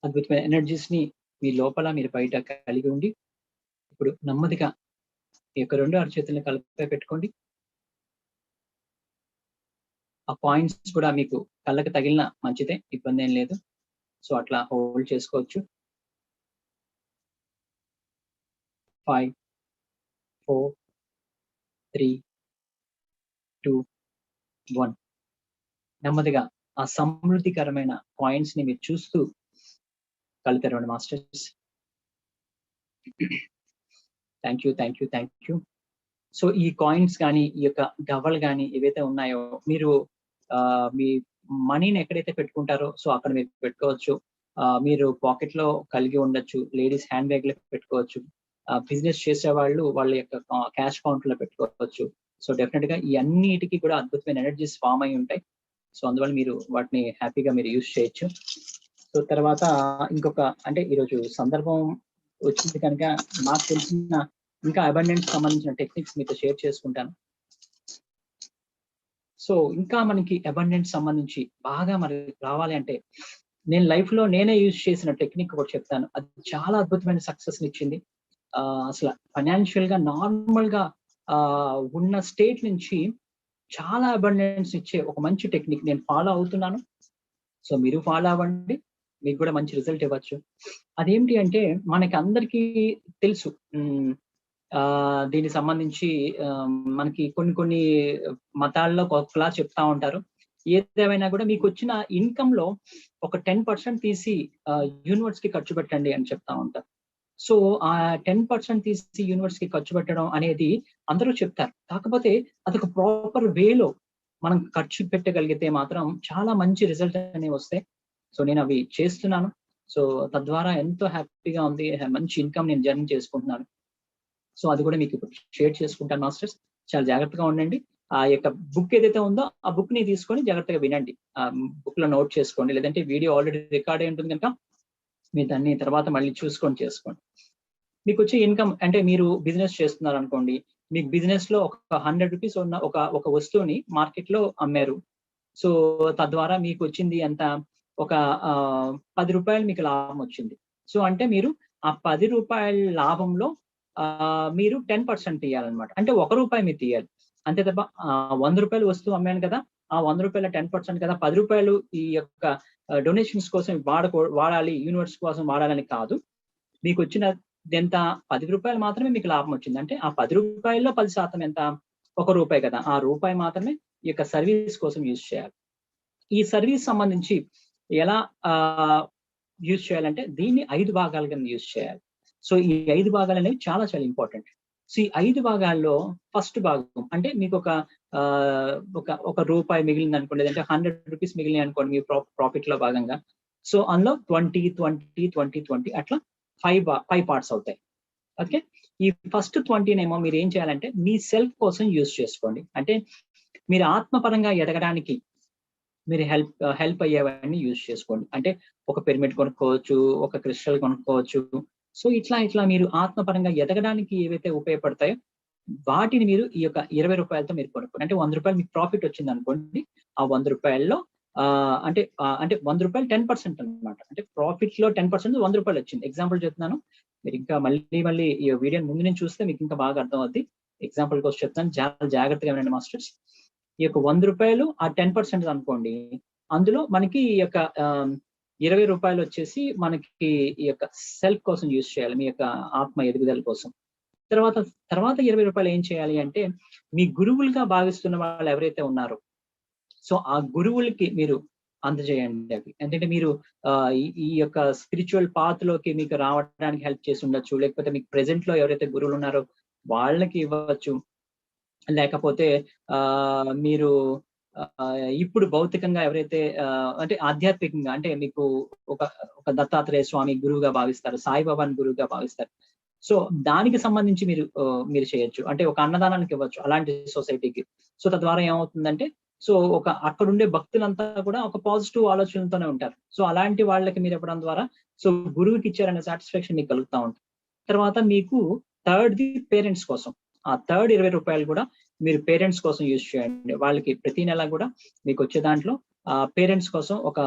అద్భుతమైన ఎనర్జీస్ ని మీ లోపల మీరు బయట కలిగి ఉండి ఇప్పుడు నెమ్మదిగా ఈ యొక్క 2 అరచేతులను కలిపే పెట్టుకోండి. ఆ పాయింట్స్ కూడా మీకు కళ్ళకి తగిలిన మంచిదే, ఇబ్బంది ఏం లేదు. సో అట్లా హోల్డ్ చేసుకోవచ్చు. 5, 4, 3, 2, 1. నెమ్మదిగా ఆ సమృద్ధికరమైన పాయింట్స్ ని మీరు చూస్తూ కళ్ళు తెరవండి masters. Thank you, thank you, thank you. So ఈ కాయిన్స్ కానీ, ఈ యొక్క గవ్వలు కానీ ఏవైతే ఉన్నాయో, మీరు మీ మనీని ఎక్కడైతే పెట్టుకుంటారో సో అక్కడ మీరు పెట్టుకోవచ్చు. మీరు పాకెట్ లో కలిగి ఉండొచ్చు, లేడీస్ హ్యాండ్ బ్యాగ్ లో పెట్టుకోవచ్చు, బిజినెస్ చేసే వాళ్ళు వాళ్ళ యొక్క క్యాష్ కౌంటర్ లో పెట్టుకోవచ్చు. సో డెఫినెట్ గా ఈ అన్నిటికీ కూడా అద్భుతమైన ఎనర్జీస్ ఫామ్ అయి ఉంటాయి. సో అందువల్ల మీరు వాటిని హ్యాపీగా మీరు యూజ్ చేయొచ్చు. సో తర్వాత ఇంకొక అంటే ఈరోజు సందర్భం వచ్చింది కనుక నాకు తెలిసిన ఇంకా అబండెన్స్ సంబంధించిన టెక్నిక్స్ మీతో షేర్ చేసుకుంటాను. సో ఇంకా మనకి అబండెన్స్ సంబంధించి బాగా మరి రావాలి అంటే నేను లైఫ్ లో నేనే యూజ్ చేసిన టెక్నిక్ ఒకటి చెప్తాను. అది చాలా అద్భుతమైన సక్సెస్ ఇచ్చింది. అసలు ఫైనాన్షియల్ గా నార్మల్ గా ఉన్న స్టేట్ నుంచి చాలా అబండెన్స్ ఇచ్చే ఒక మంచి టెక్నిక్ నేను ఫాలో అవుతున్నాను. సో మీరు ఫాలో అవ్వండి, మీకు కూడా మంచి రిజల్ట్ ఇవ్వచ్చు. అదేంటి అంటే మనకి అందరికీ తెలుసు, దీనికి సంబంధించి మనకి కొన్ని మతాల్లో ఒకలా చెప్తా ఉంటారు. ఏదేమైనా కూడా మీకు వచ్చిన ఇన్కమ్ లో ఒక 10% తీసి యూనివర్స్ కి ఖర్చు పెట్టండి అని చెప్తా ఉంటారు. సో ఆ 10% తీసి యూనివర్స్ కి ఖర్చు పెట్టడం అనేది అందరూ చెప్తారు. కాకపోతే అదొక ప్రాపర్ వేలో మనం ఖర్చు పెట్టగలిగితే మాత్రం చాలా మంచి రిజల్ట్ అనేవి వస్తాయి. సో నేను అవి చేస్తున్నాను. సో తద్వారా ఎంతో హ్యాపీగా ఉంది. మంచి ఇన్కమ్ నేను జర్న్ చేసుకుంటున్నాను. సో అది కూడా మీకు షేర్ చేసుకుంటాను మాస్టర్స్. చాలా జాగ్రత్తగా ఉండండి. ఆ యొక్క బుక్ ఏదైతే ఉందో ఆ బుక్ ని తీసుకొని జాగ్రత్తగా వినండి. ఆ బుక్ లో నోట్ చేసుకోండి. లేదంటే వీడియో ఆల్రెడీ రికార్డ్ అయి ఉంటుంది కనుక మీరు దాన్ని తర్వాత మళ్ళీ చూసుకొని చేసుకోండి. మీకు వచ్చే ఇన్కమ్ అంటే మీరు బిజినెస్ చేస్తున్నారు అనుకోండి. మీకు బిజినెస్ లో ఒక 100 రూపీస్ ఉన్న ఒక వస్తువుని మార్కెట్ లో అమ్మారు. సో తద్వారా మీకు వచ్చింది ఎంత, ఒక 10 రూపాయలు మీకు లాభం వచ్చింది. సో అంటే మీరు ఆ 10 రూపాయల లాభంలో మీరు 10% తీయాలన్నమాట. అంటే ₹1 మీరు తీయాలి. అంతే తప్ప 100 రూపాయలు వస్తువు అమ్మాను కదా, ఆ 100 రూపాయల 10% కదా, 10 రూపాయలు ఈ యొక్క డొనేషన్స్ కోసం వాడాలి, యూనివర్స్ కోసం వాడాలని కాదు. మీకు వచ్చిన ఎంత 10 రూపాయలు మాత్రమే మీకు లాభం వచ్చింది. అంటే ఆ 10 రూపాయల్లో 10% ఎంత, ₹1 కదా, ఆ రూపాయి మాత్రమే ఈ యొక్క సర్వీస్ కోసం యూజ్ చేయాలి. ఈ సర్వీస్ సంబంధించి ఎలా యూజ్ చేయాలంటే దీన్ని 5 భాగాల కింద యూజ్ చేయాలి. సో ఈ 5 భాగాలు అనేవి చాలా చాలా ఇంపార్టెంట్. సో ఈ 5 భాగాల్లో ఫస్ట్ భాగం అంటే మీకు ఒక రూపాయి మిగిలింది అనుకోండి, లేదంటే 100 రూపీస్ మిగిలినాయి అనుకోండి మీ ప్రాఫిట్ లో భాగంగా. సో అందులో 20, 20, 20, 20 అట్లా 5 పార్ట్స్ అవుతాయి. ఓకే, ఈ ఫస్ట్ 20 నేమో మీరు ఏం చేయాలంటే మీ సెల్ఫ్ కోసం యూజ్ చేసుకోండి. అంటే మీరు ఆత్మపరంగా ఎదగడానికి మీరు హెల్ప్ అయ్యేవన్నీ యూజ్ చేసుకోండి. అంటే ఒక పిరమిడ్ కొనుక్కోవచ్చు, ఒక క్రిస్టల్ కొనుక్కోవచ్చు. సో ఇట్లా మీరు ఆత్మపరంగా ఎదగడానికి ఏవైతే ఉపయోగపడతాయో వాటిని మీరు ఈ యొక్క 20 రూపాయలతో మీరు కొనుక్కోండి. అంటే 100 రూపాయలు మీకు ప్రాఫిట్ వచ్చింది అనుకోండి, ఆ 100 రూపాయల్లో అంటే 100 రూపాయలు 10% అనమాట. అంటే ప్రాఫిట్ లో 10% 100 రూపాయలు వచ్చింది. ఎగ్జాంపుల్ చెప్తున్నాను. మీరు ఇంకా మళ్ళీ ఈ వీడియో ముందు నుంచి చూస్తే మీకు ఇంకా బాగా అర్థం అవుద్ది. ఎగ్జాంపుల్ కోసం చెప్తాను, చాలా జాగ్రత్తగా వినండి మాస్టర్స్. ఈ యొక్క 100 రూపాయలు ఆ 10% అనుకోండి, అందులో మనకి ఈ యొక్క 20 రూపాయలు వచ్చేసి మనకి ఈ యొక్క సెల్ఫ్ కోసం యూజ్ చేయాలి, మీ యొక్క ఆత్మ ఎదుగుదల కోసం. తర్వాత 20 రూపాయలు ఏం చేయాలి అంటే మీ గురువులుగా భావిస్తున్న వాళ్ళు ఎవరైతే ఉన్నారో సో ఆ గురువులకి మీరు అందజేయండి అవి. ఎందుకంటే మీరు ఈ యొక్క స్పిరిచువల్ పాత్ లోకి మీకు రావడానికి హెల్ప్ చేసి ఉండొచ్చు, లేకపోతే మీకు ప్రెసెంట్ లో ఎవరైతే గురువులు ఉన్నారో వాళ్ళకి ఇవ్వచ్చు, లేకపోతే మీరు ఇప్పుడు భౌతికంగా ఎవరైతే అంటే ఆధ్యాత్మికంగా అంటే మీకు ఒక దత్తాత్రేయ స్వామి గురువుగా భావిస్తారు, సాయిబాబాని గురువుగా భావిస్తారు. సో దానికి సంబంధించి మీరు చేయొచ్చు. అంటే ఒక అన్నదానానికి ఇవ్వచ్చు అలాంటి సొసైటీకి. సో తద్వారా ఏమవుతుందంటే సో అక్కడ ఉండే భక్తులంతా కూడా ఒక పాజిటివ్ ఆలోచనలతోనే ఉంటారు. సో అలాంటి వాళ్ళకి మీరు ఇవ్వడం ద్వారా సో గురువుకి ఇచ్చారనే సాటిస్ఫాక్షన్ మీకు కలుగుతూ ఉంటుంది. తర్వాత మీకు థర్డ్ది పేరెంట్స్ కోసం, ఆ థర్డ్ 20 రూపాయలు కూడా మీరు పేరెంట్స్ కోసం యూజ్ చేయండి. వాళ్ళకి ప్రతి నెల కూడా మీకు వచ్చే దాంట్లో పేరెంట్స్ కోసం ఒక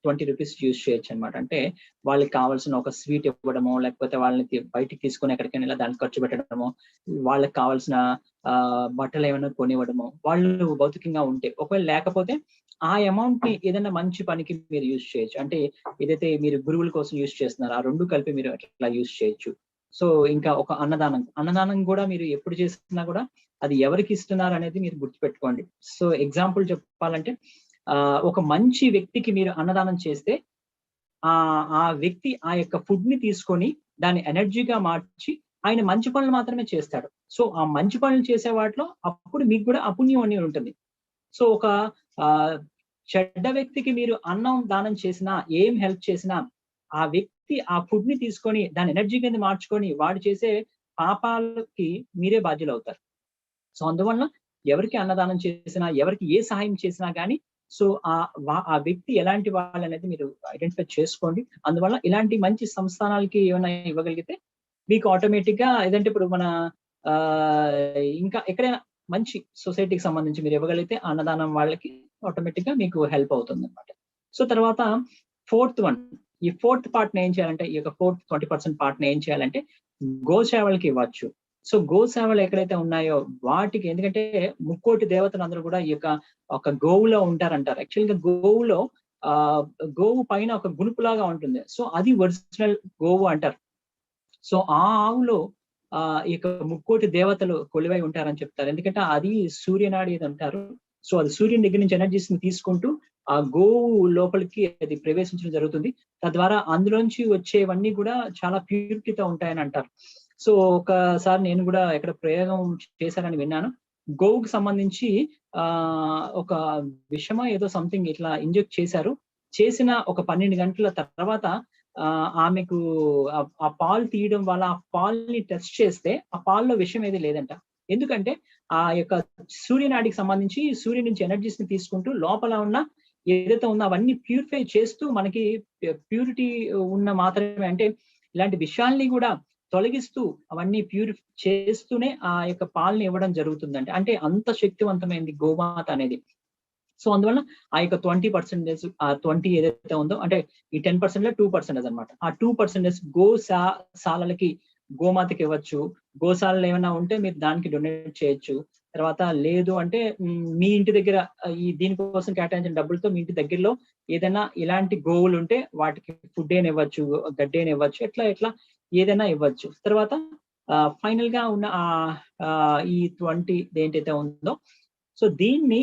20 రూపీస్ యూజ్ చేయొచ్చు అనమాట. అంటే వాళ్ళకి కావాల్సిన ఒక స్వీట్ ఇవ్వడమో, లేకపోతే వాళ్ళని బయటికి తీసుకొని ఎక్కడికైనా దానికి ఖర్చు పెట్టడమో, వాళ్ళకి కావాల్సిన బట్టలు ఏమైనా కొనివ్వడమో, వాళ్ళు భౌతికంగా ఉంటే. ఒకవేళ లేకపోతే ఆ అమౌంట్ ని ఏదైనా మంచి పనికి మీరు యూజ్ చేయొచ్చు. అంటే ఏదైతే మీరు గురువుల కోసం యూజ్ చేస్తున్నారో ఆ 2 కలిపి మీరు అట్లా యూజ్ చేయొచ్చు. సో ఇంకా ఒక అన్నదానం కూడా మీరు ఎప్పుడు చేసినా కూడా అది ఎవరికి ఇస్తున్నారు అనేది మీరు గుర్తుపెట్టుకోండి. సో ఎగ్జాంపుల్ చెప్పాలంటే ఒక మంచి వ్యక్తికి మీరు అన్నదానం చేస్తే ఆ వ్యక్తి ఆ యొక్క ఫుడ్ ని తీసుకొని దాన్ని ఎనర్జీగా మార్చి ఆయన మంచి పనులు మాత్రమే చేస్తాడు. సో ఆ మంచి పనులు చేసే వాటిలో అప్పుడు మీకు కూడా అపుణ్యం అనేది ఉంటుంది. సో ఒక చెడ్డ వ్యక్తికి మీరు అన్నం దానం చేసినా, ఏం హెల్ప్ చేసినా ఆ వ్యక్తి ఆ ఫుడ్ ని తీసుకొని దాని ఎనర్జీ కింద మార్చుకొని వాడు చేసే పాపాలకి మీరే బాధ్యులు అవుతారు. సో అందువల్ల ఎవరికి అన్నదానం చేసినా, ఎవరికి ఏ సహాయం చేసినా కానీ సో ఆ వ్యక్తి ఎలాంటి వాళ్ళు అనేది మీరు ఐడెంటిఫై చేసుకోండి. అందువల్ల ఇలాంటి మంచి సంస్థానాలకి ఏమైనా ఇవ్వగలిగితే మీకు ఆటోమేటిక్ గా ఏదంటే ఇప్పుడు మన ఇంకా ఎక్కడైనా మంచి సొసైటీకి సంబంధించి మీరు ఇవ్వగలిగితే అన్నదానం వాళ్ళకి ఆటోమేటిక్ గా మీకు హెల్ప్ అవుతుంది అనమాట. సో తర్వాత ఈ ఫోర్త్ పార్ట్ ని ఏం చేయాలంటే ఈ యొక్క 20% పార్ట్ ని ఏం చేయాలంటే గోసేవలకి ఇవ్వచ్చు. సో గోసేవలు ఎక్కడైతే ఉన్నాయో వాటికి, ఎందుకంటే 3,000,000 దేవతలు అందరూ కూడా ఈ యొక్క ఒక గోవులో ఉంటారంటారు. యాక్చువల్ గా గోవు పైన ఒక గునుపులాగా ఉంటుంది. సో అది ఒరిజినల్ గోవు అంటారు. సో ఆ ఆవులో ఈ యొక్క 3,000,000 దేవతలు కొలువై ఉంటారని చెప్తారు. ఎందుకంటే అది సూర్యనాడి అంటారు. సో అది సూర్యుని దగ్గర నుంచి ఎనర్జీస్ ని తీసుకుంటూ ఆ గోవు లోపలికి అది ప్రవేశించడం జరుగుతుంది. తద్వారా అందులోంచి వచ్చేవన్నీ కూడా చాలా ప్యూరిటీతో ఉంటాయని అంటారు. సో ఒకసారి నేను కూడా ఎక్కడ ప్రయోగం చేశానని విన్నాను. గోవుకి సంబంధించి ఒక విషమా ఏదో సంథింగ్ ఇట్లా ఇంజెక్ట్ చేశారు. చేసిన ఒక 12 గంటల తర్వాత ఆమెకు ఆ పాలు తీయడం వల్ల ఆ పాలని టెస్ట్ చేస్తే ఆ పాల్లో విషం ఏది లేదంట. ఎందుకంటే ఆ యొక్క సూర్యనాడికి సంబంధించి సూర్యుడి నుంచి ఎనర్జీస్ ని తీసుకుంటూ లోపల ఉన్న ఏదైతే ఉందో అవన్నీ ప్యూరిఫై చేస్తూ మనకి ప్యూరిటీ ఉన్న మాత్రమే, అంటే ఇలాంటి విషయాల్ని కూడా తొలగిస్తూ అవన్నీ ప్యూరిఫై చేస్తూనే ఆ యొక్క పాలని ఇవ్వడం జరుగుతుందంటే, అంటే అంత శక్తివంతమైంది గోమాత అనేది. సో అందువల్ల ఆ యొక్క 20% ఆ 20 ఏదైతే ఉందో, అంటే ఈ 10% లో 2% అనమాట. ఆ 2% గోశాలలకి గోమాతకి ఇవ్వచ్చు. గోశాలలు ఏమైనా ఉంటే మీరు దానికి డొనేట్ చేయొచ్చు. తర్వాత లేదు అంటే మీ ఇంటి దగ్గర ఈ దీనికోసం కేటాయించిన డబ్బులతో మీ ఇంటి దగ్గరలో ఏదైనా ఇలాంటి గోవులు ఉంటే వాటికి ఫుడ్ అయినా ఇవ్వచ్చు, గడ్డి అయినా ఇవ్వచ్చు, ఎట్లా ఏదైనా ఇవ్వచ్చు. తర్వాత ఫైనల్ గా ఉన్న ఈ 20 ఏంటైతే ఉందో, సో దీన్ని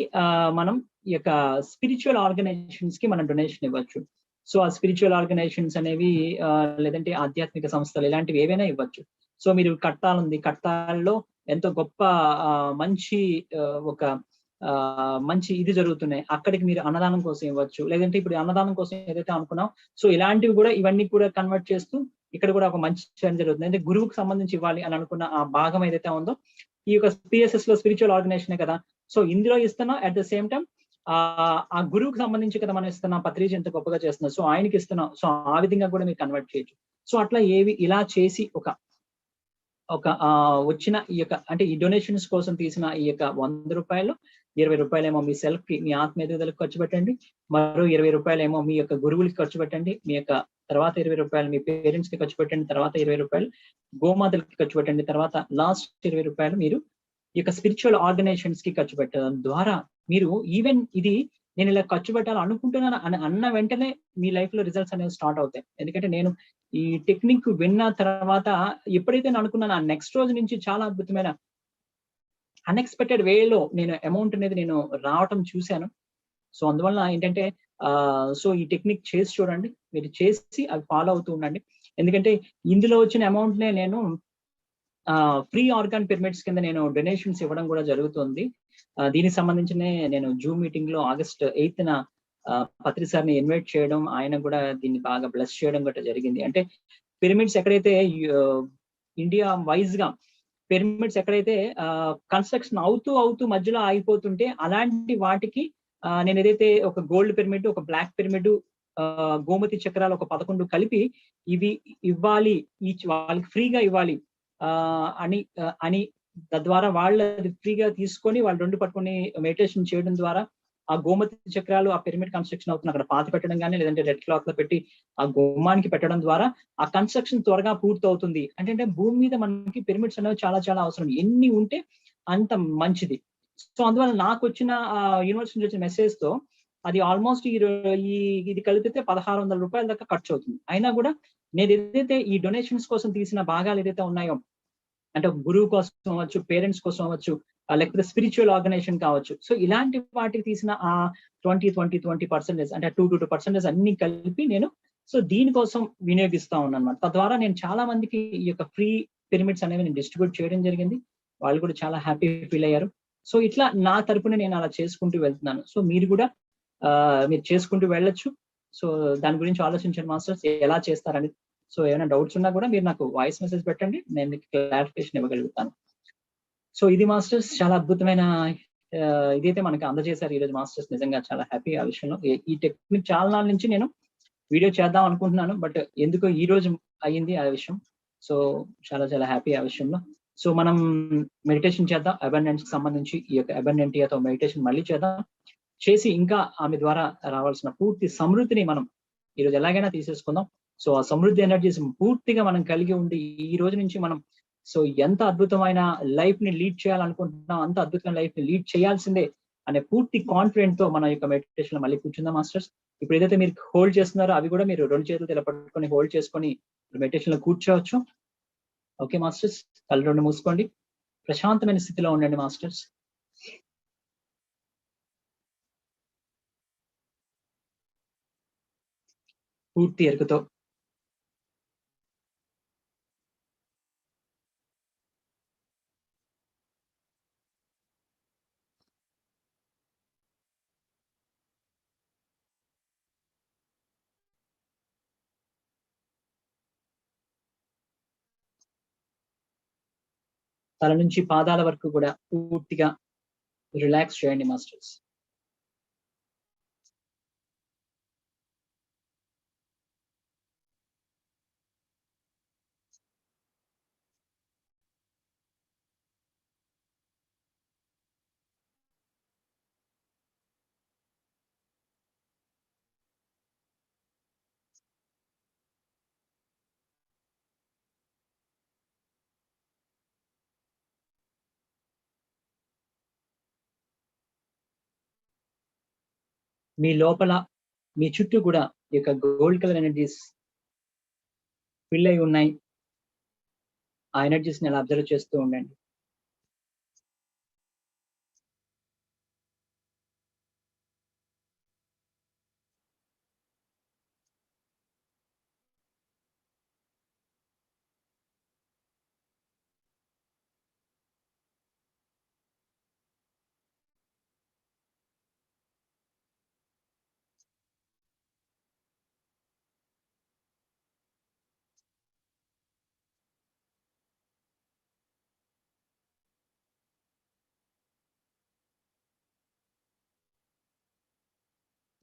మనం ఈ యొక్క స్పిరిచువల్ ఆర్గనైజేషన్స్ కి మనం డొనేషన్ ఇవ్వచ్చు. సో ఆ స్పిరిచువల్ ఆర్గనైజేషన్స్ అనేవి లేదంటే ఆధ్యాత్మిక సంస్థలు ఇలాంటివి ఏవైనా ఇవ్వచ్చు. సో మీరు కట్టాల్లో ఎంతో గొప్ప మంచి ఒక మంచి ఇది జరుగుతున్నాయి, అక్కడికి మీరు అన్నదానం కోసం ఇవ్వచ్చు. లేదంటే ఇప్పుడు అన్నదానం కోసం ఏదైతే అనుకున్నాం, సో ఇలాంటివి కూడా ఇవన్నీ కూడా కన్వర్ట్ చేస్తూ ఇక్కడ కూడా ఒక మంచి చర్య జరుగుతుంది. అంటే గురువుకు సంబంధించి ఇవ్వాలి అని అనుకున్న ఆ భాగం ఏదైతే ఉందో, ఈ యొక్క పిఎస్ఎస్ లో స్పిరిచువల్ ఆర్గనైజేషన్ కదా, సో ఇందులో ఇస్తున్నాం. అట్ ద సేమ్ టైం ఆ గురువుకి సంబంధించి కదా మనం ఇస్తున్నాం, పత్రిజ ఎంత గొప్పగా చేస్తున్నాం, సో ఆయనకి ఇస్తున్నాం. సో ఆ విధంగా కూడా మీరు కన్వర్ట్ చేయొచ్చు. సో అట్లా ఇలా చేసి ఒక వచ్చిన ఈ యొక్క, అంటే ఈ డొనేషన్స్ కోసం తీసిన ఈ యొక్క 100 రూపాయలు, 20 రూపాయలేమో మీ సెల్ఫ్ కి, మీ ఆత్మ ఎదుగుదలకు ఖర్చు పెట్టండి. మరో 20 రూపాయలేమో మీ యొక్క గురువులకి ఖర్చు పెట్టండి. మీ యొక్క తర్వాత 20 రూపాయలు మీ పేరెంట్స్ కి ఖర్చు పెట్టండి. తర్వాత 20 రూపాయలు గోమాతలకి ఖర్చు పెట్టండి. తర్వాత లాస్ట్ 20 రూపాయలు మీరు ఈ యొక్క స్పిరిచువల్ ఆర్గనైజేషన్స్ కి ఖర్చు పెట్టడం ద్వారా మీరు ఈవెన్ ఇది నేను ఇలా ఖర్చు పెట్టాలి అనుకుంటున్నాను అని అన్న వెంటనే మీ లైఫ్ లో రిజల్ట్స్ అనేవి స్టార్ట్ అవుతాయి. ఎందుకంటే నేను ఈ టెక్నిక్ విన్న తర్వాత ఎప్పుడైతే నేను అనుకున్నాను, ఆ నెక్స్ట్ రోజు నుంచి చాలా అద్భుతమైన అన్ఎక్స్పెక్టెడ్ వేలో నేను అమౌంట్ అనేది నేను రావటం చూశాను. సో అందువల్ల ఏంటంటే సో ఈ టెక్నిక్ చేసి చూడండి, మీరు చేసి అవి ఫాలో అవుతూ ఉండండి. ఎందుకంటే ఇందులో వచ్చిన అమౌంట్ నే నేను ఫ్రీ ఆర్గాన్ పిరమిడ్స్ కింద నేను డొనేషన్స్ ఇవ్వడం కూడా జరుగుతుంది. దీనికి సంబంధించిన నేను జూమ్ మీటింగ్ లో August 8th పత్రి సార్ని ఇన్వైట్ చేయడం, ఆయన కూడా దీన్ని బాగా బ్లెస్ చేయడం గట్రా జరిగింది. అంటే పిరమిడ్స్ ఎక్కడైతే ఇండియా వైజ్ గా పిరమిడ్స్ ఎక్కడైతే కన్స్ట్రక్షన్ అవుతూ మధ్యలో ఆగిపోతుంటే, అలాంటి వాటికి నేను ఏదైతే ఒక గోల్డ్ పిరమిడ్, ఒక బ్లాక్ పిరమిడ్, గోమతి చక్రాలు ఒక 11 కలిపి ఇవి ఇవ్వాలి, వాళ్ళకి ఫ్రీగా ఇవ్వాలి అని తద్వారా వాళ్ళు అది ఫ్రీగా తీసుకొని వాళ్ళు 2 పట్టుకొని మెడిటేషన్ చేయడం ద్వారా ఆ గోమతి చక్రాలు ఆ పిరమిడ్ కన్స్ట్రక్షన్ అవుతుంది అక్కడ పాతి పెట్టడం కానీ, లేదంటే రెడ్ క్లాత్ లో పెట్టి ఆ గుమ్మానికి పెట్టడం ద్వారా ఆ కన్స్ట్రక్షన్ త్వరగా పూర్తి అవుతుంది. అంటే భూమి మీద మనకి పిరమిడ్స్ అనేవి చాలా చాలా అవసరం, ఎన్ని ఉంటే అంత మంచిది. సో అందువల్ల నాకు వచ్చిన యూనివర్సిటీ నుంచి వచ్చిన మెసేజ్ తో అది ఆల్మోస్ట్ ఇది కలిపితే 1600 రూపాయల దాకా ఖర్చు అవుతుంది. అయినా కూడా నేను ఏదైతే ఈ డొనేషన్స్ కోసం తీసిన భాగాలు ఏదైతే ఉన్నాయో, అంటే గురువు కోసం అవ్వచ్చు, పేరెంట్స్ కోసం అవ్వచ్చు, లేకపోతే స్పిరిచువల్ ఆర్గనైజేషన్ కావచ్చు, సో ఇలాంటి వాటికి తీసిన ఆ 20% అంటే 2% అన్ని కలిపి నేను సో దీనికోసం వినియోగిస్తా ఉన్నాను అన్నమాట. తద్వారా నేను చాలా మందికి ఈ యొక్క ఫ్రీ పిరమిడ్స్ అనేవి నేను డిస్ట్రిబ్యూట్ చేయడం జరిగింది. వాళ్ళు కూడా చాలా హ్యాపీ ఫీల్ అయ్యారు. సో ఇట్లా నా తరపున నేను అలా చేసుకుంటూ వెళ్తున్నాను. సో మీరు కూడా మీరు చేసుకుంటూ వెళ్ళొచ్చు. సో దాని గురించి ఆలోచించండి మాస్టర్స్, ఎలా చేస్తారని. సో ఏమైనా డౌట్స్ ఉన్నా కూడా మీరు నాకు వాయిస్ మెసేజ్ పెట్టండి, నేను మీకు క్లారిఫికేషన్ ఇవ్వగలుగుతాను. సో ఇది మాస్టర్స్, చాలా అద్భుతమైన ఇదైతే మనకి అందజేశారు ఈరోజు మాస్టర్స్. నిజంగా చాలా హ్యాపీ ఆ విషయంలో. ఈ టెక్నిక్ చాలా నాళ్ళ నుంచి నేను వీడియో చేద్దాం అనుకుంటున్నాను, బట్ ఎందుకో ఈ రోజు అయ్యింది ఆ విషయం. సో చాలా చాలా హ్యాపీ ఆ విషయంలో. సో మనం మెడిటేషన్ చేద్దాం అబండెన్స్ కి సంబంధించి. ఈ యొక్క అబండెంటియాతో మెడిటేషన్ మళ్ళీ చేద్దాం. చేసి ఇంకా ఆమె ద్వారా రావాల్సిన పూర్తి సమృద్ధిని మనం ఈరోజు ఎలాగైనా తీసేసుకుందాం. సో ఆ సమృద్ధి ఎనర్జీస్ పూర్తిగా మనం కలిగి ఉండి ఈ రోజు నుంచి మనం సో ఎంత అద్భుతమైన లైఫ్ ని లీడ్ చేయాలనుకుంటున్నాం, అంత అద్భుతమైన లైఫ్ ని లీడ్ చేయాల్సిందే అనే పూర్తి కాన్ఫిడెంట్ తో మన యొక్క మెడిటేషన్ లో మళ్ళీ కూర్చుందాం మాస్టర్స్. ఇప్పుడు ఏదైతే మీరు హోల్డ్ చేస్తున్నారో అవి కూడా మీరు 2 చేతులతో ఇలా పట్టుకొని హోల్డ్ చేసుకొని మెడిటేషన్ లో కూర్చోవచ్చు. ఓకే మాస్టర్స్, కళ్ళు 2 మూసుకోండి, ప్రశాంతమైన స్థితిలో ఉండండి మాస్టర్స్. పూర్తి ఎరుకతో తల నుంచి పాదాల వరకు కూడా పూర్తిగా రిలాక్స్ చేయండి మాస్టర్స్. మీ లోపల మీ చుట్టూ కూడా ఈ యొక్క గోల్డ్ కలర్ ఎనర్జీస్ ఫిల్ అయి ఉన్నాయి. ఆ ఎనర్జీస్ ని అలా అబ్జర్వ్ చేస్తూ ఉండండి.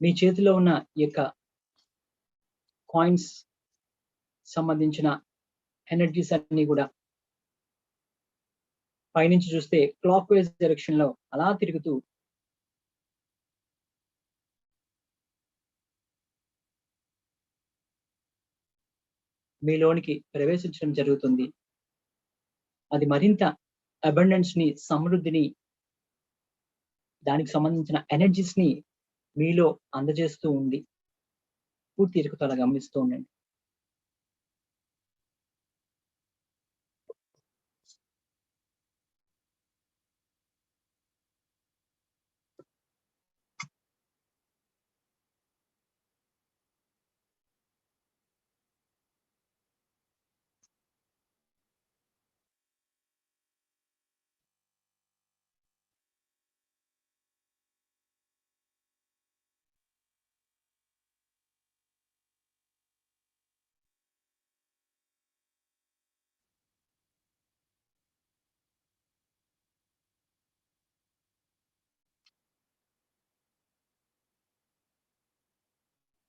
మీ చేతిలో ఉన్న ఈ యొక్క కాయిన్స్ సంబంధించిన ఎనర్జీస్ అన్ని కూడా పైనుంచి చూస్తే క్లాక్ వైజ్ డైరెక్షన్ లో అలా తిరుగుతూ మీలోనికి ప్రవేశించడం జరుగుతుంది. అది మరింత అబండెన్స్ ని, సమృద్ధిని, దానికి సంబంధించిన ఎనర్జీస్ ని మీలో అందజేస్తూ ఉంది. పూర్తి ఎరుకతో అలా గమనిస్తూ ఉండండి.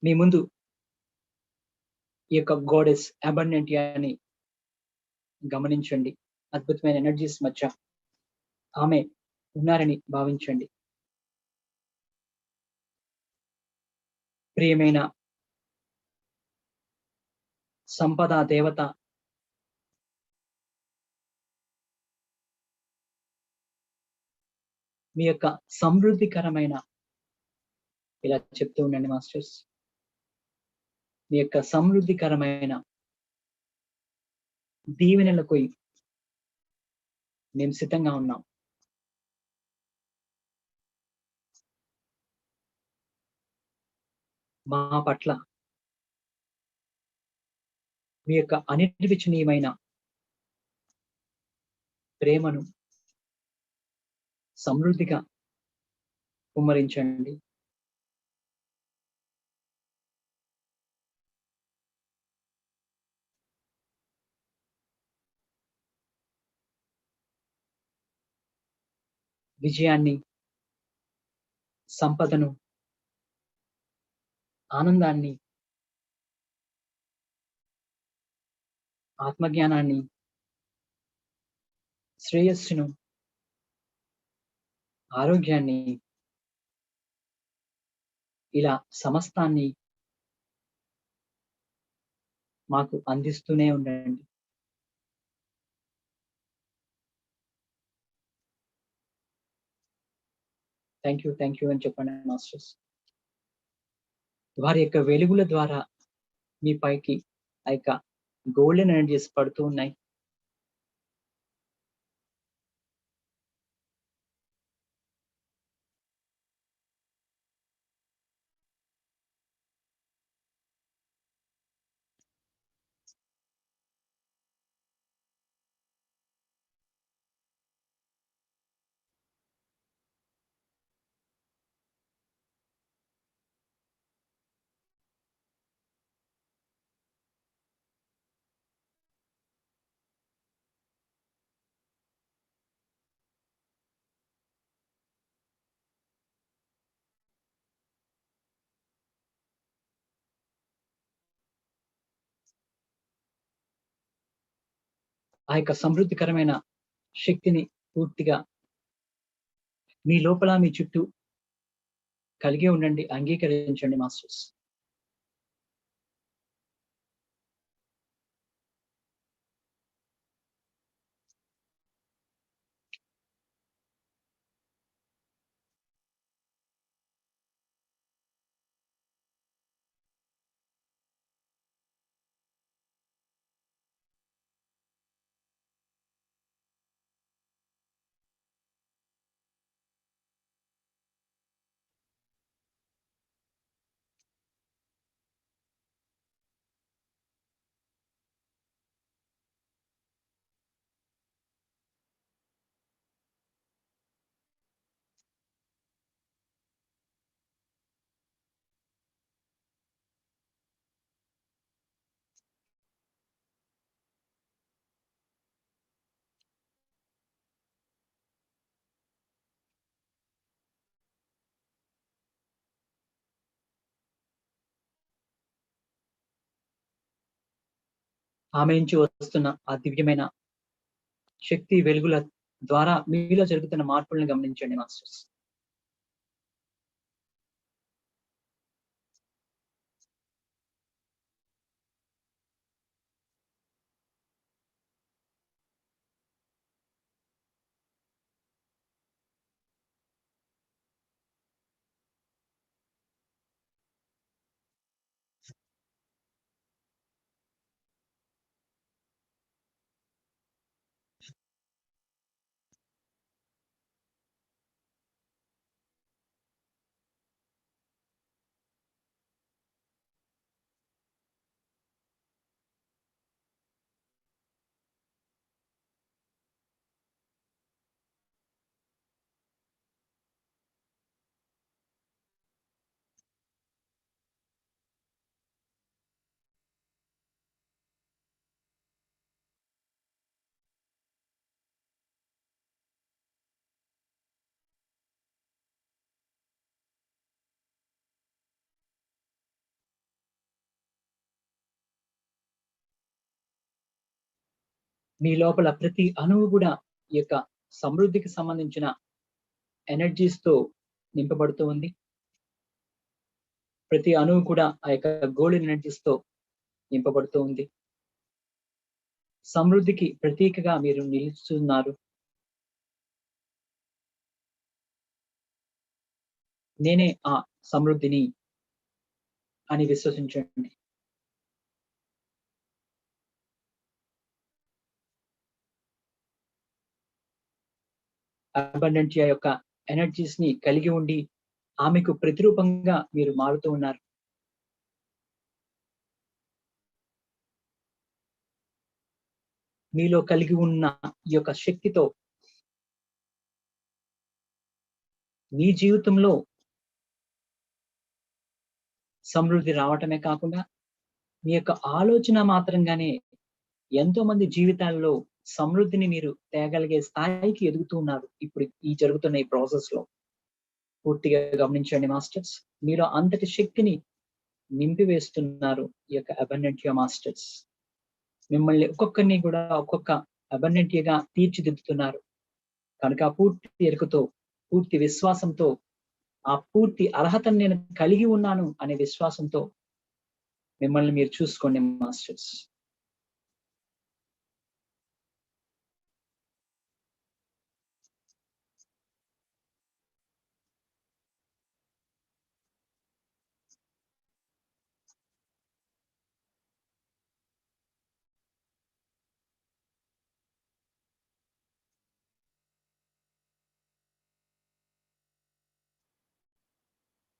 మీ ముందు ఈ యొక్క గాడెస్ అబండెంట్ అని గమనించండి. అద్భుతమైన ఎనర్జీస్ మధ్య ఆమె ఉన్నారని భావించండి. ప్రియమైన సంపద దేవత, మీ యొక్క సమృద్ధికరమైన, ఇలా చెప్తూ ఉండండి మాస్టర్స్, మీ యొక్క సమృద్ధికరమైన దీవెనలకు మేము సిద్ధంగా ఉన్నాం. మా పట్ల మీ యొక్క అనిర్వచనీయమైన ప్రేమను సమృద్ధిగా కుమ్మరించండి. విజయాన్ని, సంపదను, ఆనందాన్ని, ఆత్మజ్ఞానాన్ని, శ్రేయస్సును, ఆరోగ్యాన్ని, ఇలా సమస్తాన్ని మాకు అందిస్తూనే ఉండండి. థ్యాంక్ యూ అని చెప్పండి మాస్టర్స్. వారి యొక్క వెలుగుల ద్వారా మీ పైకి ఆ యొక్క గోల్డెన్ ఎనర్జీస్ పడుతూ ఉన్నాయి. ఆ యొక్క సమృద్ధికరమైన శక్తిని పూర్తిగా మీ లోపల మీ చుట్టూ కలిగి ఉండండి, అంగీకరించండి మాస్టర్స్. ఆమె నుంచి వస్తున్న ఆ దివ్యమైన శక్తి వెలుగుల ద్వారా మీలో జరుగుతున్న మార్పులను గమనించండి మాస్టర్స్. మీ లోపల ప్రతి అణువు కూడా ఈ యొక్క సమృద్ధికి సంబంధించిన ఎనర్జీస్ తో నింపబడుతూ ఉంది. ప్రతి అణువు కూడా ఆ యొక్క గోల్డెన్ ఎనర్జీస్ తో నింపబడుతూ ఉంది. సమృద్ధికి ప్రతీకగా మీరు నిలుస్తున్నారు. నేనే ఆ సమృద్ధిని అని విశ్వసించండి. అబండెంటియా యొక్క ఎనర్జీస్ ని కలిగి ఉండి ఆమెకు ప్రతిరూపంగా మీరు మారుతూ ఉన్నారు. మీలో కలిగి ఉన్న ఈ యొక్క శక్తితో మీ జీవితంలో సమృద్ధి రావటమే కాకుండా మీ యొక్క ఆలోచన మాత్రంగానే ఎంతో మంది జీవితాల్లో సమృద్ధిని మీరు తేగలిగే స్థాయికి ఎదుగుతూ ఉన్నారు. ఇప్పుడు ఈ జరుగుతున్న ఈ ప్రాసెస్ లో పూర్తిగా గమనించండి మాస్టర్స్. మీలో అంతటి శక్తిని నింపివేస్తున్నారు ఈ యొక్క అబండెంటియా మాస్టర్స్. మిమ్మల్ని ఒక్కొక్కరిని కూడా ఒక్కొక్క అబండెంటియాగా తీర్చిదిద్దుతున్నారు. కనుక పూర్తి ఎరుకతో, పూర్తి విశ్వాసంతో, ఆ పూర్తి అర్హతను నేను కలిగి ఉన్నాను అనే విశ్వాసంతో మిమ్మల్ని మీరు చూసుకోండి మాస్టర్స్.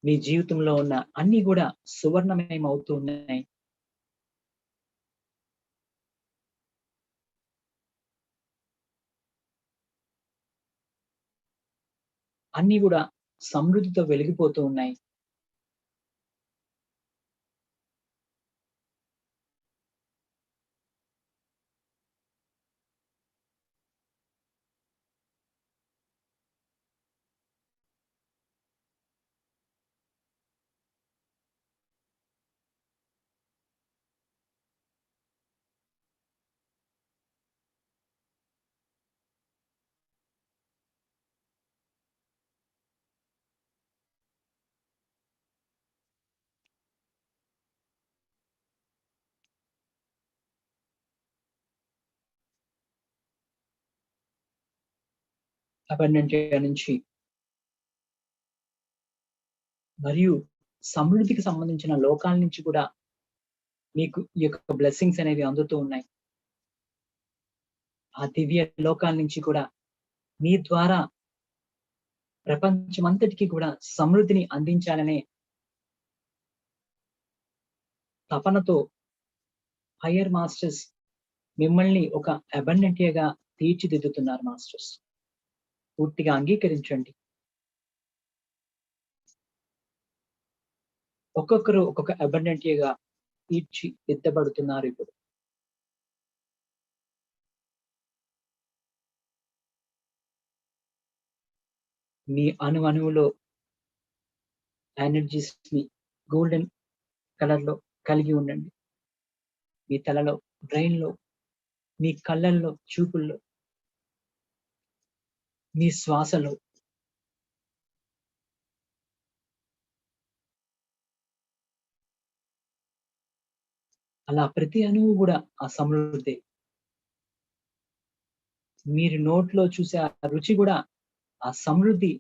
మీ జీవితంలో ఉన్న అన్ని కూడా సువర్ణమయం అవుతూ ఉన్నాయి. అన్ని కూడా సమృద్ధితో వెలిగిపోతూ ఉన్నాయి. అబండెంట్ నుంచి మరియు సమృద్ధికి సంబంధించిన లోకాల నుంచి కూడా మీకు ఈ యొక్క బ్లెస్సింగ్స్ అనేవి అందుతూ ఉన్నాయి. ఆ దివ్య లోకాల నుంచి కూడా మీ ద్వారా ప్రపంచమంతటికి కూడా సమృద్ధిని అందించాలనే తపనతో హయ్యర్ మాస్టర్స్ మిమ్మల్ని ఒక అబండెంట్గా తీర్చిదిద్దుతున్నారు. మాస్టర్స్ పూర్తిగా అంగీకరించండి. ఒక్కొక్కరు ఒక్కొక్క అబండెంట్గా తీర్చిదిద్దబడుతున్నారు. ఇప్పుడు మీ అణువులో ఎనర్జీస్ ని గోల్డెన్ కలర్ లో కలిగి ఉండండి. మీ తలలో, బ్రెయిన్ లో, మీ కళ్ళల్లో, చూపుల్లో, మీ శ్వాసలో అలా ప్రతి అణువు కూడా ఆ సమృద్ధి. మీరు నోట్లో చూసే ఆ రుచి కూడా ఆ సమృద్ధి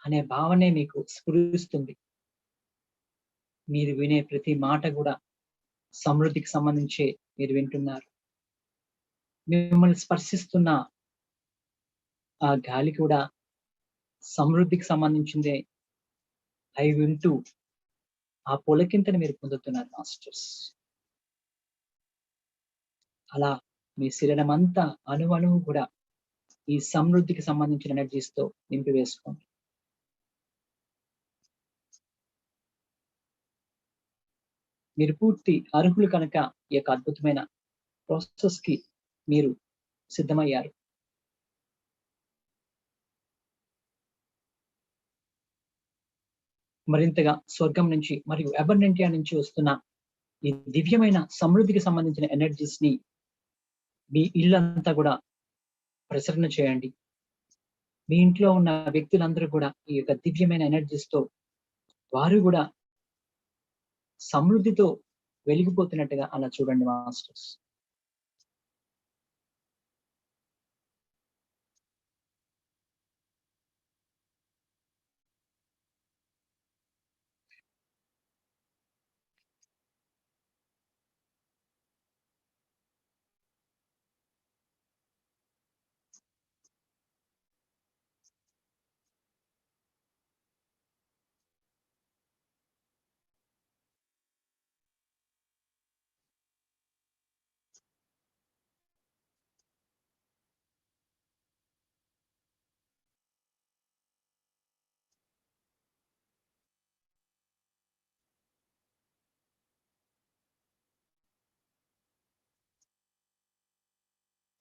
అనే భావనే మీకు స్ఫురిస్తుంది. మీరు వినే ప్రతి మాట కూడా సమృద్ధికి సంబంధించి మీరు వింటున్నారు. మిమ్మల్ని స్పర్శిస్తున్న ఆ గాలి కూడా సమృద్ధికి సంబంధించిందే అవి వింటూ ఆ పొలకింతని మీరు పొందుతున్నారు. మాస్టర్స్ అలా మీ శరీరం అంతా అణువణువు కూడా ఈ సమృద్ధికి సంబంధించిన ఎనర్జీస్ తో నింపి వేసుకోండి. మీరు పూర్తి అర్హులు కనుక ఈ యొక్క అద్భుతమైన ప్రాసెస్ కి మీరు సిద్ధమయ్యారు. మరింతగా స్వర్గం నుంచి మరియు అబండెంటియా నుంచి వస్తున్న ఈ దివ్యమైన సమృద్ధికి సంబంధించిన ఎనర్జీస్ ని మీ ఇల్లంతా కూడా ప్రసరణ చేయండి. మీ ఇంట్లో ఉన్న వ్యక్తులందరూ కూడా ఈ యొక్క దివ్యమైన ఎనర్జీస్ తో వారు కూడా సమృద్ధితో వెలిగిపోతున్నట్టుగా అలా చూడండి. మాస్టర్స్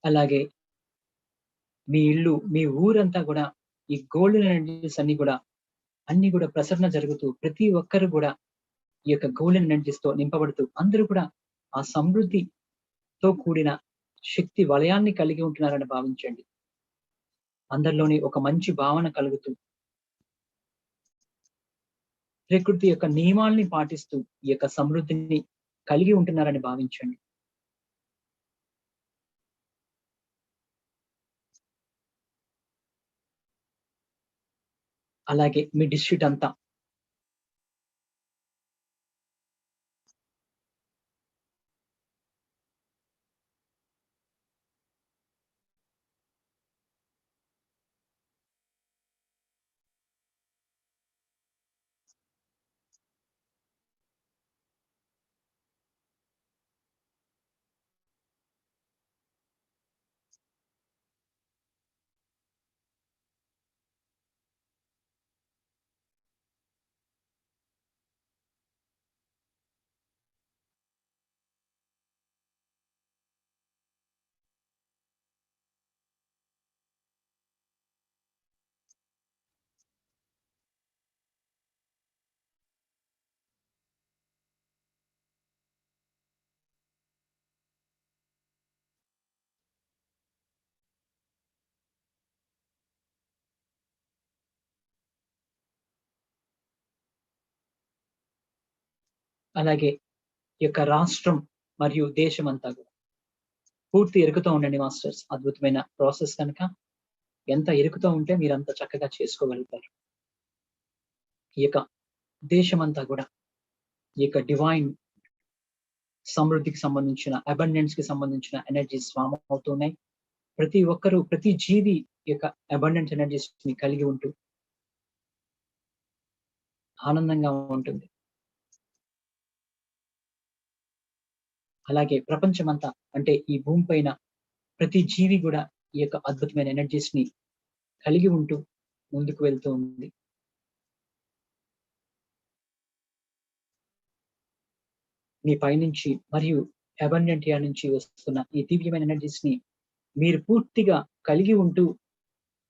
అలాగే మీ ఇల్లు, మీ ఊరంతా కూడా ఈ గోల్డెన్ ఎనర్జీస్ అన్ని కూడా ప్రసరణ జరుగుతూ ప్రతి ఒక్కరు కూడా ఈ యొక్క గోల్డెన్ ఎనర్జీస్ తో నింపబడుతూ అందరూ కూడా ఆ సమృద్ధితో కూడిన శక్తి వలయాన్ని కలిగి ఉంటున్నారని భావించండి. అందరిలోని ఒక మంచి భావన కలుగుతూ ప్రకృతి యొక్క నియమాల్ని పాటిస్తూ ఈ యొక్క సమృద్ధిని కలిగి ఉంటున్నారని భావించండి. అలాగే మీ డిస్ట్రిక్ట్ అంతా అలాగే ఈ యొక్క రాష్ట్రం మరియు దేశం అంతా కూడా పూర్తి ఎరుకతో ఉండండి. మాస్టర్స్ అద్భుతమైన ప్రాసెస్ కనుక ఎంత ఎరుకుతో ఉంటే మీరు అంత చక్కగా చేసుకోగలుగుతారు. ఈ యొక్క దేశమంతా కూడా ఈ యొక్క డివైన్ సమృద్ధికి సంబంధించిన అబండెన్స్ కి సంబంధించిన ఎనర్జీస్ ఫామ్ అవుతున్నాయి. ప్రతి ఒక్కరూ, ప్రతి జీవి యొక్క అబండెన్స్ ఎనర్జీస్ ని కలిగి ఉంటూ ఆనందంగా ఉంటుంది. అలాగే ప్రపంచమంతా అంటే ఈ భూమి పైన ప్రతి జీవి కూడా ఈ యొక్క అద్భుతమైన ఎనర్జీస్ ని కలిగి ఉంటూ ముందుకు వెళ్తూ ఉంది. మీ పైనుంచి మరియు అబండెంటియా నుంచి వస్తున్న ఈ దివ్యమైన ఎనర్జీస్ ని మీరు పూర్తిగా కలిగి ఉంటూ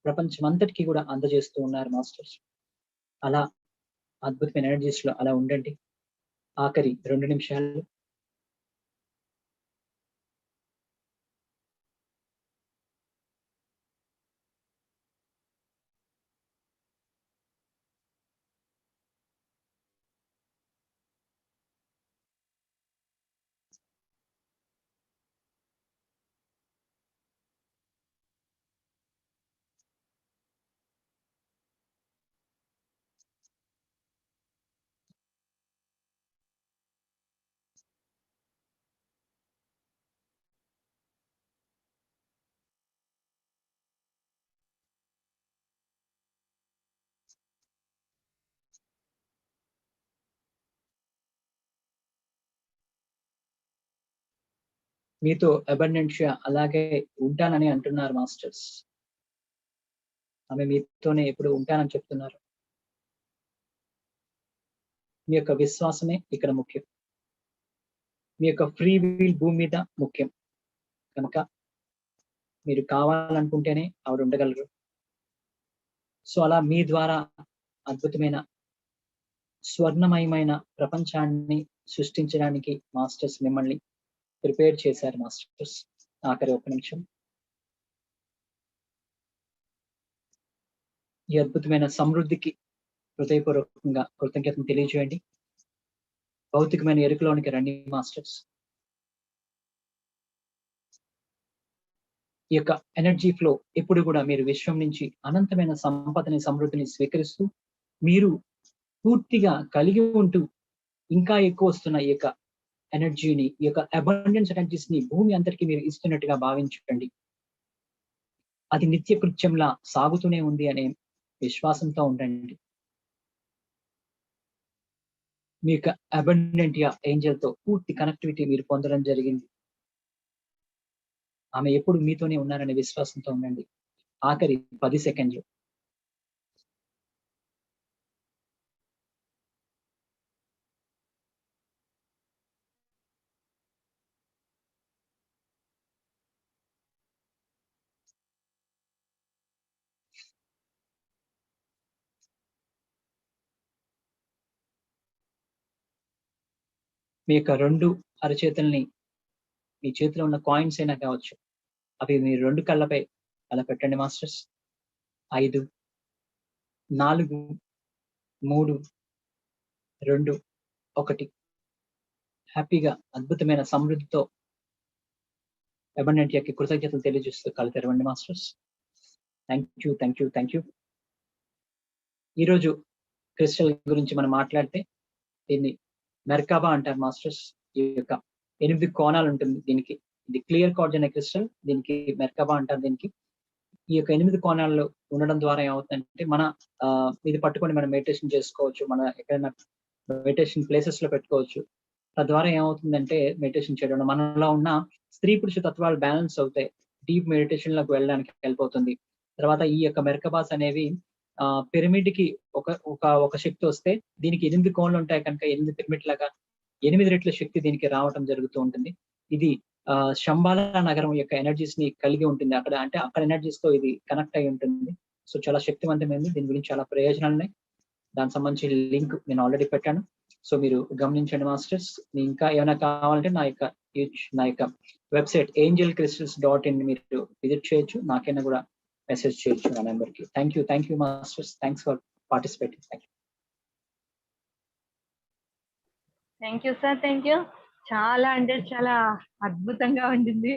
ప్రపంచమంతటికి కూడా అందజేస్తూ ఉన్నారు మాస్టర్స్. అలా అద్భుతమైన ఎనర్జీస్ లో అలా ఉండండి. ఆఖరి 2 నిమిషాలు. మీతో అబండెన్షియా అలాగే ఉంటానని అంటున్నారు మాస్టర్స్. ఆమె మీతోనే ఎప్పుడు ఉంటానని చెప్తున్నారు. మీ యొక్క విశ్వాసమే ఇక్కడ ముఖ్యం. మీ యొక్క ఫ్రీ విల్ భూమి మీద ముఖ్యం కనుక మీరు కావాలనుకుంటేనే ఆవిడ ఉండగలరు. సో అలా మీ ద్వారా అద్భుతమైన స్వర్ణమయమైన ప్రపంచాన్ని సృష్టించడానికి మాస్టర్స్ మిమ్మల్ని ప్రిపేర్ చేశారు మాస్టర్స్. ఆఖరి 1 నిమిషం. ఈ అద్భుతమైన సమృద్ధికి హృదయపూర్వకంగా కృతజ్ఞతను తెలియజేయండి. భౌతికమైన ఎరుకలోనికి రండి మాస్టర్స్. ఈ యొక్క ఎనర్జీ ఫ్లో ఎప్పుడు కూడా మీరు విశ్వం నుంచి అనంతమైన సంపదని, సమృద్ధిని స్వీకరిస్తూ మీరు పూర్తిగా కలిగి ఉంటూ ఇంకా ఎక్కువ వస్తున్న ఈ యొక్క ఎనర్జీని, ఈ యొక్క అబండెన్స్ ఎనర్జీస్ ని భూమి అంతటికి మీరు ఇస్తున్నట్టుగా భావించండి. అది నిత్య కృత్యంలా సాగుతూనే ఉంది అనే విశ్వాసంతో ఉండండి. మీ యొక్క అబండెంటియా ఏంజెల్ తో పూర్తి కనెక్టివిటీ మీరు పొందడం జరిగింది. ఆమె ఎప్పుడు మీతోనే ఉన్నారనే విశ్వాసంతో ఉండండి. ఆఖరి 10 సెకండ్లు. మీ యొక్క 2 అరచేతుల్ని మీ చేతిలో ఉన్న కాయిన్స్ అయినా కావచ్చు, అవి మీ 2 కళ్ళపై అలా పెట్టండి మాస్టర్స్. 5, 4, 3, 2, 1. హ్యాపీగా అద్భుతమైన సమృద్ధితో అబండెంటియాకి కృతజ్ఞతలు తెలియజేస్తూ కళ్ళు తెరవండి మాస్టర్స్. Thank you. ఈరోజు క్రిస్టల్ గురించి మనం మాట్లాడితే దీన్ని మెర్కాబా అంటారు మాస్టర్స్. ఈ యొక్క 8 కోణాలు ఉంటుంది దీనికి. ఇది క్లియర్ కార్డ్ అనే క్రిస్టల్, దీనికి మెర్కాబా అంటారు. దీనికి ఈ యొక్క 8 కోణాల్లో ఉండడం ద్వారా ఏమవుతుందంటే మన ఇది పట్టుకొని మనం మెడిటేషన్ చేసుకోవచ్చు. మన ఎక్కడైనా మెడిటేషన్ ప్లేసెస్ లో పెట్టుకోవచ్చు. తద్వారా ఏమవుతుందంటే మెడిటేషన్ చేయడం మనలో ఉన్న స్త్రీ పురుష తత్వాలు బ్యాలెన్స్ అవుతాయి. డీప్ మెడిటేషన్ లోకి వెళ్ళడానికి వెళ్ళిపోతుంది. తర్వాత ఈ యొక్క మెర్కబాస్ అనేవి పిరమిడ్ కి ఒక శక్తి వస్తే దీనికి 8 కోణలు ఉంటాయి కనుక 8 పిరమిడ్ లాగా 8 రెట్ల శక్తి దీనికి రావటం జరుగుతూ ఉంటుంది. ఇది శంబాల నగరం యొక్క ఎనర్జీస్ ని కలిగి ఉంటుంది. అక్కడ ఎనర్జీస్ తో ఇది కనెక్ట్ అయి ఉంటుంది. సో చాలా శక్తివంతమైంది. దీని గురించి చాలా ప్రయోజనాలు ఉన్నాయి. దానికి సంబంధించి లింక్ నేను ఆల్రెడీ పెట్టాను. సో మీరు గమనించండి మాస్టర్స్. ఇంకా ఏమైనా కావాలంటే నా యొక్క వెబ్సైట్ angelcrystals.in మీరు విజిట్ చేయొచ్చు. నాకైనా కూడా మెసేజ్ చేయొచ్చు నా నెంబర్కి. Thank you masters. Thanks for participating. Thank you sir. చాలా అంటే చాలా అద్భుతంగా ఉండింది.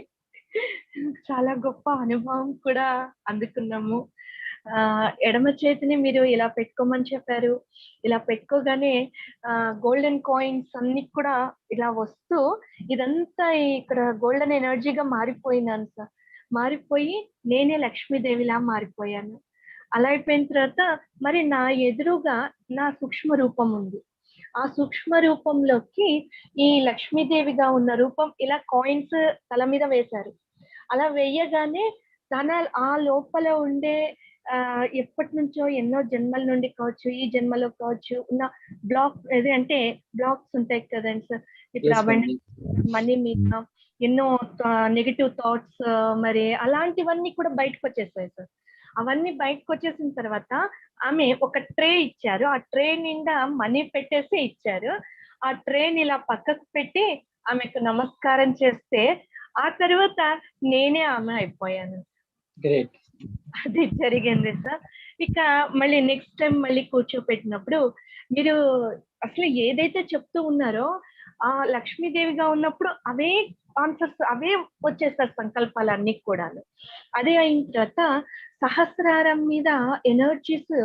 చాలా గొప్ప అనుభవం కూడా అందుకున్నాము. ఎడమ చేతిని మీరు ఇలా పెట్టుకోమని చెప్పారు. ఇలా పెట్టుకోగానే గోల్డెన్ కాయిన్స్ అన్ని కూడా ఇలా వస్తూ ఇదంతా ఇక్కడ గోల్డెన్ ఎనర్జీగా మారిపోయిందంట. మారిపోయి నేనే లక్ష్మీదేవిలా మారిపోయాను. అలా అయిపోయిన తర్వాత మరి నా ఎదురుగా నా సూక్ష్మ రూపం ఉంది. ఆ సూక్ష్మ రూపంలోకి ఈ లక్ష్మీదేవిగా ఉన్న రూపం ఇలా కాయిన్స్ తల మీద వేశారు. అలా వేయగానే తన ఆ లోపల ఉండే ఎప్పటి నుంచో ఎన్నో జన్మల నుండి కావచ్చు, ఈ జన్మలో కావచ్చు ఉన్న బ్లాక్స్ ఉంటాయి కదండి సార్. ఇప్పుడు మనీ మీద ఎన్నో నెగటివ్ థాట్స్ మరి అలాంటివన్నీ కూడా బయటకు వచ్చేసాయి సార్. అవన్నీ బయటకు వచ్చేసిన తర్వాత ఆమె ఒక ట్రే ఇచ్చారు. ఆ ట్రే నిండా మనీ పెట్టేసి ఇచ్చారు. ఆ ట్రేని ఇలా పక్కకు పెట్టి ఆమెకు నమస్కారం చేస్తే ఆ తర్వాత నేనే ఆమె అయిపోయాను. గ్రేట్. అది జరిగింది సార్. ఇక మళ్ళీ నెక్స్ట్ టైం మళ్ళీ కూర్చోపెట్టినప్పుడు మీరు అసలు ఏదైతే చెప్తూ ఉన్నారో ఆ లక్ష్మీదేవిగా ఉన్నప్పుడు అవే ఆన్సర్స్ అవే వచ్చేస్తారు సంకల్పాలన్నీ కూడా. అదే అయిన తర్వాత సహస్రారం మీద ఎనర్జీస్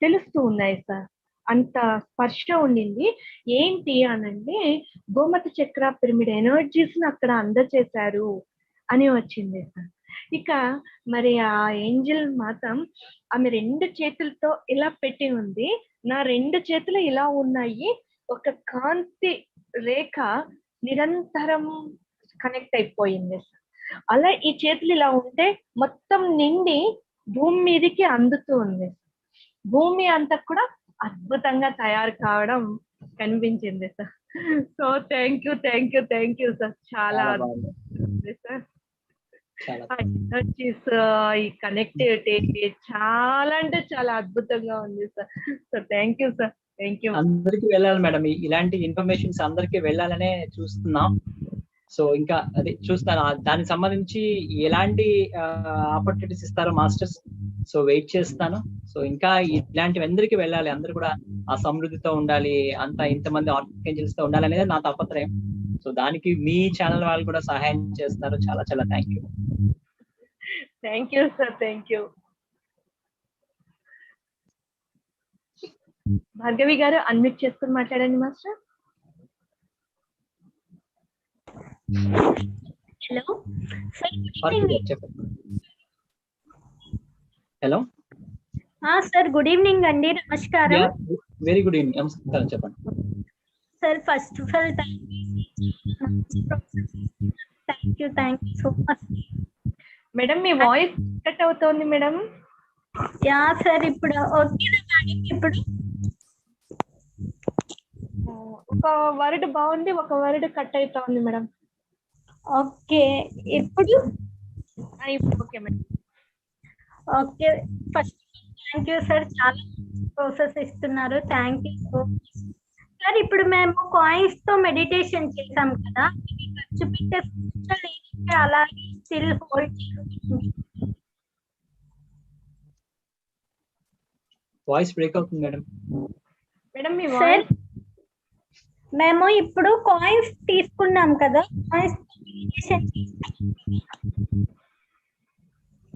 తెలుస్తూ ఉన్నాయి సార్. అంత స్పర్శ ఉండింది. ఏంటి అనంటే గోమత చక్ర పిరమిడ్ ఎనర్జీస్ ని అక్కడ అందచేశారు అని వచ్చింది సార్. ఇక మరి ఆ ఏంజల్ మాత్రం ఆమె 2 చేతులతో ఇలా పెట్టి ఉంది. నా 2 చేతులు ఇలా ఉన్నాయి. ఒక కాంతి రేఖ నిరంతరం కనెక్ట్ అయిపోయింది సార్. అలా ఈ చేతులు ఇలా ఉంటే మొత్తం నిండి భూమి మీదకి అందుతూ ఉంది. భూమి అంతా కూడా అద్భుతంగా తయారు కావడం కనిపించింది sir. So thank you sir. చాలా అద్భుతంగా సార్. ఎనర్జీస్ ఈ కనెక్టివిటీ చాలా అంటే చాలా అద్భుతంగా ఉంది sir. So thank you sir. Thank you. అందరికి వెళ్ళాలి మేడం, ఇలాంటి ఇన్ఫర్మేషన్స్ అందరికి వెళ్ళాలనే చూస్తున్నాం. సో ఇంకా అది చూస్తాను, దానికి సంబంధించి ఎలాంటి ఆపర్చునిటీస్ ఇస్తారో మాస్టర్స్. సో వెయిట్ చేస్తాను. సో ఇంకా ఇలాంటివి అందరికి వెళ్ళాలి, అందరు కూడా ఆ సమృద్ధితో ఉండాలి, అంతా ఇంతమంది ఆర్కేంజల్స్ తో ఉండాలి అనేది నా తాపత్రయం. సో దానికి మీ ఛానల్ వాళ్ళు కూడా సహాయం చేస్తారు. చాలా చాలా thank you. Thank you sir. Thank you. Bhargavi గారు అన్మ్యూట్ చేసుకుని మాట్లాడండి master. Hello hello sir, good evening అండి. నమస్కారం. Very good evening. నమస్కారం, చెప్పండి sir. First of all thank you so much. Madam me voice cut అవుతోంది మేడం. యా సార్, ఇప్పుడు ఓకేనా మేడం? ఇప్పుడు ఒక వర్డ్ బాగుంది, ఒక వర్డ్ కట్ అవుతా ఉంది మేడం. ఓకే, ఇప్పుడు okay madam. Okay, first thank you sir. చాలా ప్రాసెస్ ఇస్తున్నారు. Thank you so much sir. ఇప్పుడు మేము కాయిన్స్ తో మెడిటేషన్ చేసాం కదా, ఇవి ఖర్చు పెట్టే అలాగే స్టిల్ హోల్డ్ చేస్తుంది. వాయిస్ బ్రేక్ అవుతుంది మేడం. మేడం మీ సార్, మేము ఇప్పుడు కాయిన్స్ తీసుకున్నాం కదా, కాయిన్స్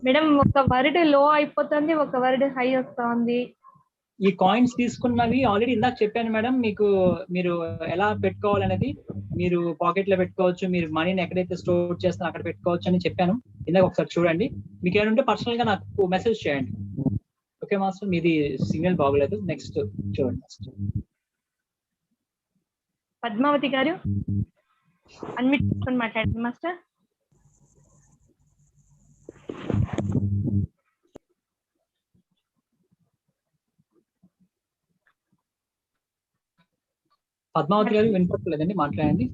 మేడం ఒక వర్డ్ లో అయిపోతుంది, ఒక వర్డ్ హై వస్తుంది. ఈ కాయిన్స్ తీసుకున్నవి ఆల్రెడీ ఇందాక చెప్పాను మేడం మీకు. మీరు ఎలా పెట్టుకోవాలనేది, మీరు పాకెట్ లో పెట్టుకోవచ్చు, మీరు మనీని ఎక్కడైతే స్టోర్ చేస్తారో అక్కడ పెట్టుకోవచ్చు అని చెప్పాను. ఇందాక ఒకసారి చూడండి. మీకు ఏమంటే పర్సనల్ గా నాకు మెసేజ్ చేయండి. ఓకే మాస్టర్, మీది సిగ్నల్ బాగలేదు. నెక్స్ట్ చూడండి. పద్మావతి గారు అన్మ్యూట్ చేసుకొని మాట్లాడండి మాస్టర్. పద్మావతి గారు వినపడలేదండి, మాట్లాడండి.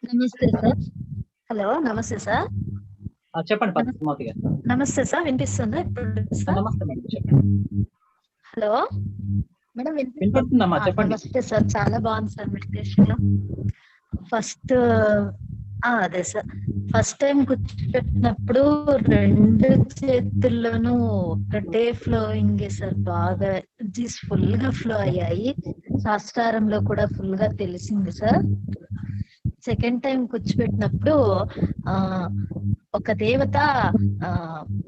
నమస్తే సార్. హలో, నమస్తే సార్. చెప్పండి పద్మావతి గారు. నమస్తే సార్, వినిపిస్తుందా ఇప్పుడు? నమస్తే మేడం, చెప్పండి. హలో మేడం, వినిపిస్తుందమ్మా, చెప్పండి. నమస్తే సార్. చాలా బాగుంది సార్ మెడిటేషన్. ఫస్ట్ అదే సార్. ఫస్ట్ టైం కూర్చోబెట్టినప్పుడు 2 చేతుల్లోనూ ఒకటే ఫ్లోయింగ్ సార్. బాగా ఫుల్ గా ఫ్లో అయ్యాయి. శాస్త్రారంలో కూడా ఫుల్ గా తెలిసింది సార్. సెకండ్ టైం కూర్చోబెట్టినప్పుడు ఒక దేవత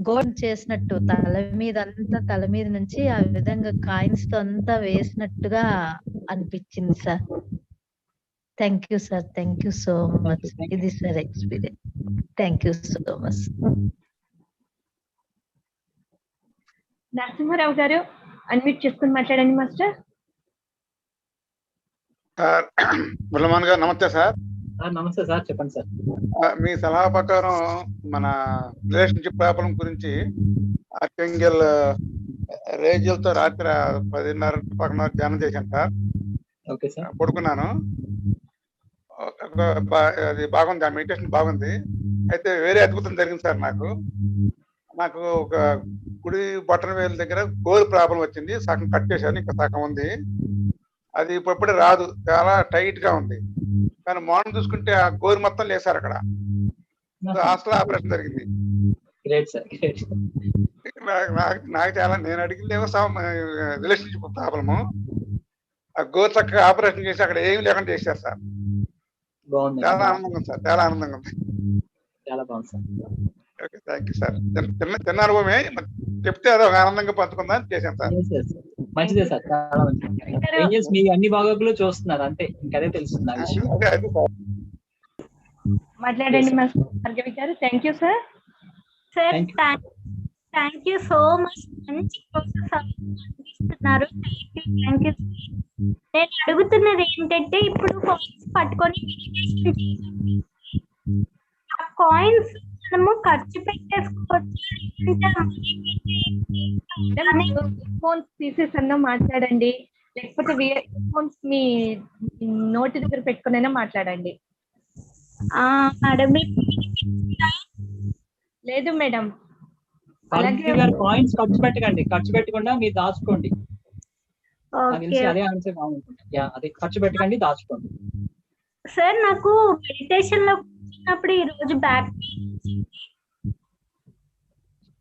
గోడ్ చేసినట్టు తల మీద నుంచి ఆ విధంగా కాయిన్స్ తో అంతా వేసినట్టుగా అనిపించింది sir. Thank you sir. Thank you so much. ఇది sir experience. Thank you so much. Narasimharao గారు అన్మ్యూట్ చేసుకుని మాట్లాడండి మాస్టర్. మురళమాన్ గారు నమస్తే సార్. నమస్తే సార్, చెప్పండి సార్. మీ సలహా ప్రకారం మన రిలేషన్షిప్ ప్రాబ్లం గురించి ఆర్కేంజల్ రేజల్ తో రాత్రి 10:30-11 ధ్యానం చేశాను సార్. Okay sir. పడుకున్నాను. అది బాగుంది, ఆ మెడిటేషన్ బాగుంది. అయితే వేరే అద్భుతం జరిగింది సార్. నాకు ఒక కుడి బటన్ వేలు దగ్గర గోల్ ప్రాబ్లం వచ్చింది. సగం కట్ చేశాను, ఇంకా సగం ఉంది. అది ఇప్పుడే రాదు, చాలా టైట్ గా ఉంది. కానీ మార్నింగ్ చూసుకుంటే ఆ గోరు మొత్తం లేసారు అక్కడ. హాస్టల్ ఆపరేషన్ జరిగింది. నాకు చాలా, నేను అడిగింది ఏమో రిలేషన్షిప్ ప్రాబ్లము. ఆ గోరు చక్కగా ఆపరేషన్ చేసి అక్కడ ఏమి లేకుండా చేశారు సార్. చాలా ఆనందంగా ఉంది సార్, చాలా ఆనందంగా ఉంది. చాలా బాగుంది sir. Okay, thank you sir. చిన్న అనుభవమే చెప్తే అదే ఒక ఆనందంగా పంచుకుందాం చేశాను సార్. మంచిదే సార్, చాలా మంచిది. మీ అన్ని భాగాలు చూస్తున్నారు అంతే, ఇంకదే తెలుస్తుంది ఆ విషయం. మాట్లాడండి భార్గవి గారు. Thank you sir. Sir thank you so much. మంచి ప్రాసెస్ అందిస్తున్నారు. Thank you. నేను అడుగుతున్నది ఏంటంటే, ఇప్పుడు కాయిన్స్ పట్టుకొని ఆ కాయిన్స్ మనము ఖర్చు పెట్టేసుకోవచ్చు. ఫోన్స్ తీసేసన్నా మాట్లాడండి, లేకపోతే ఫోన్స్ మీ నోటి దగ్గర పెట్టుకునైనా మాట్లాడండి. మేడం లేదు మేడం, కాయిన్స్ ఖర్చు పెట్టకండి, ఖర్చు పెట్టకుండా మీరు దాచుకోండి. అదే ఆన్సర్ బాగుంటుంది. అదే ఖర్చు పెట్టకండి, దాచుకోండి. సార్ నాకు మెడిటేషన్ లో కూర్చున్నప్పుడు ఈ రోజు బ్యాక్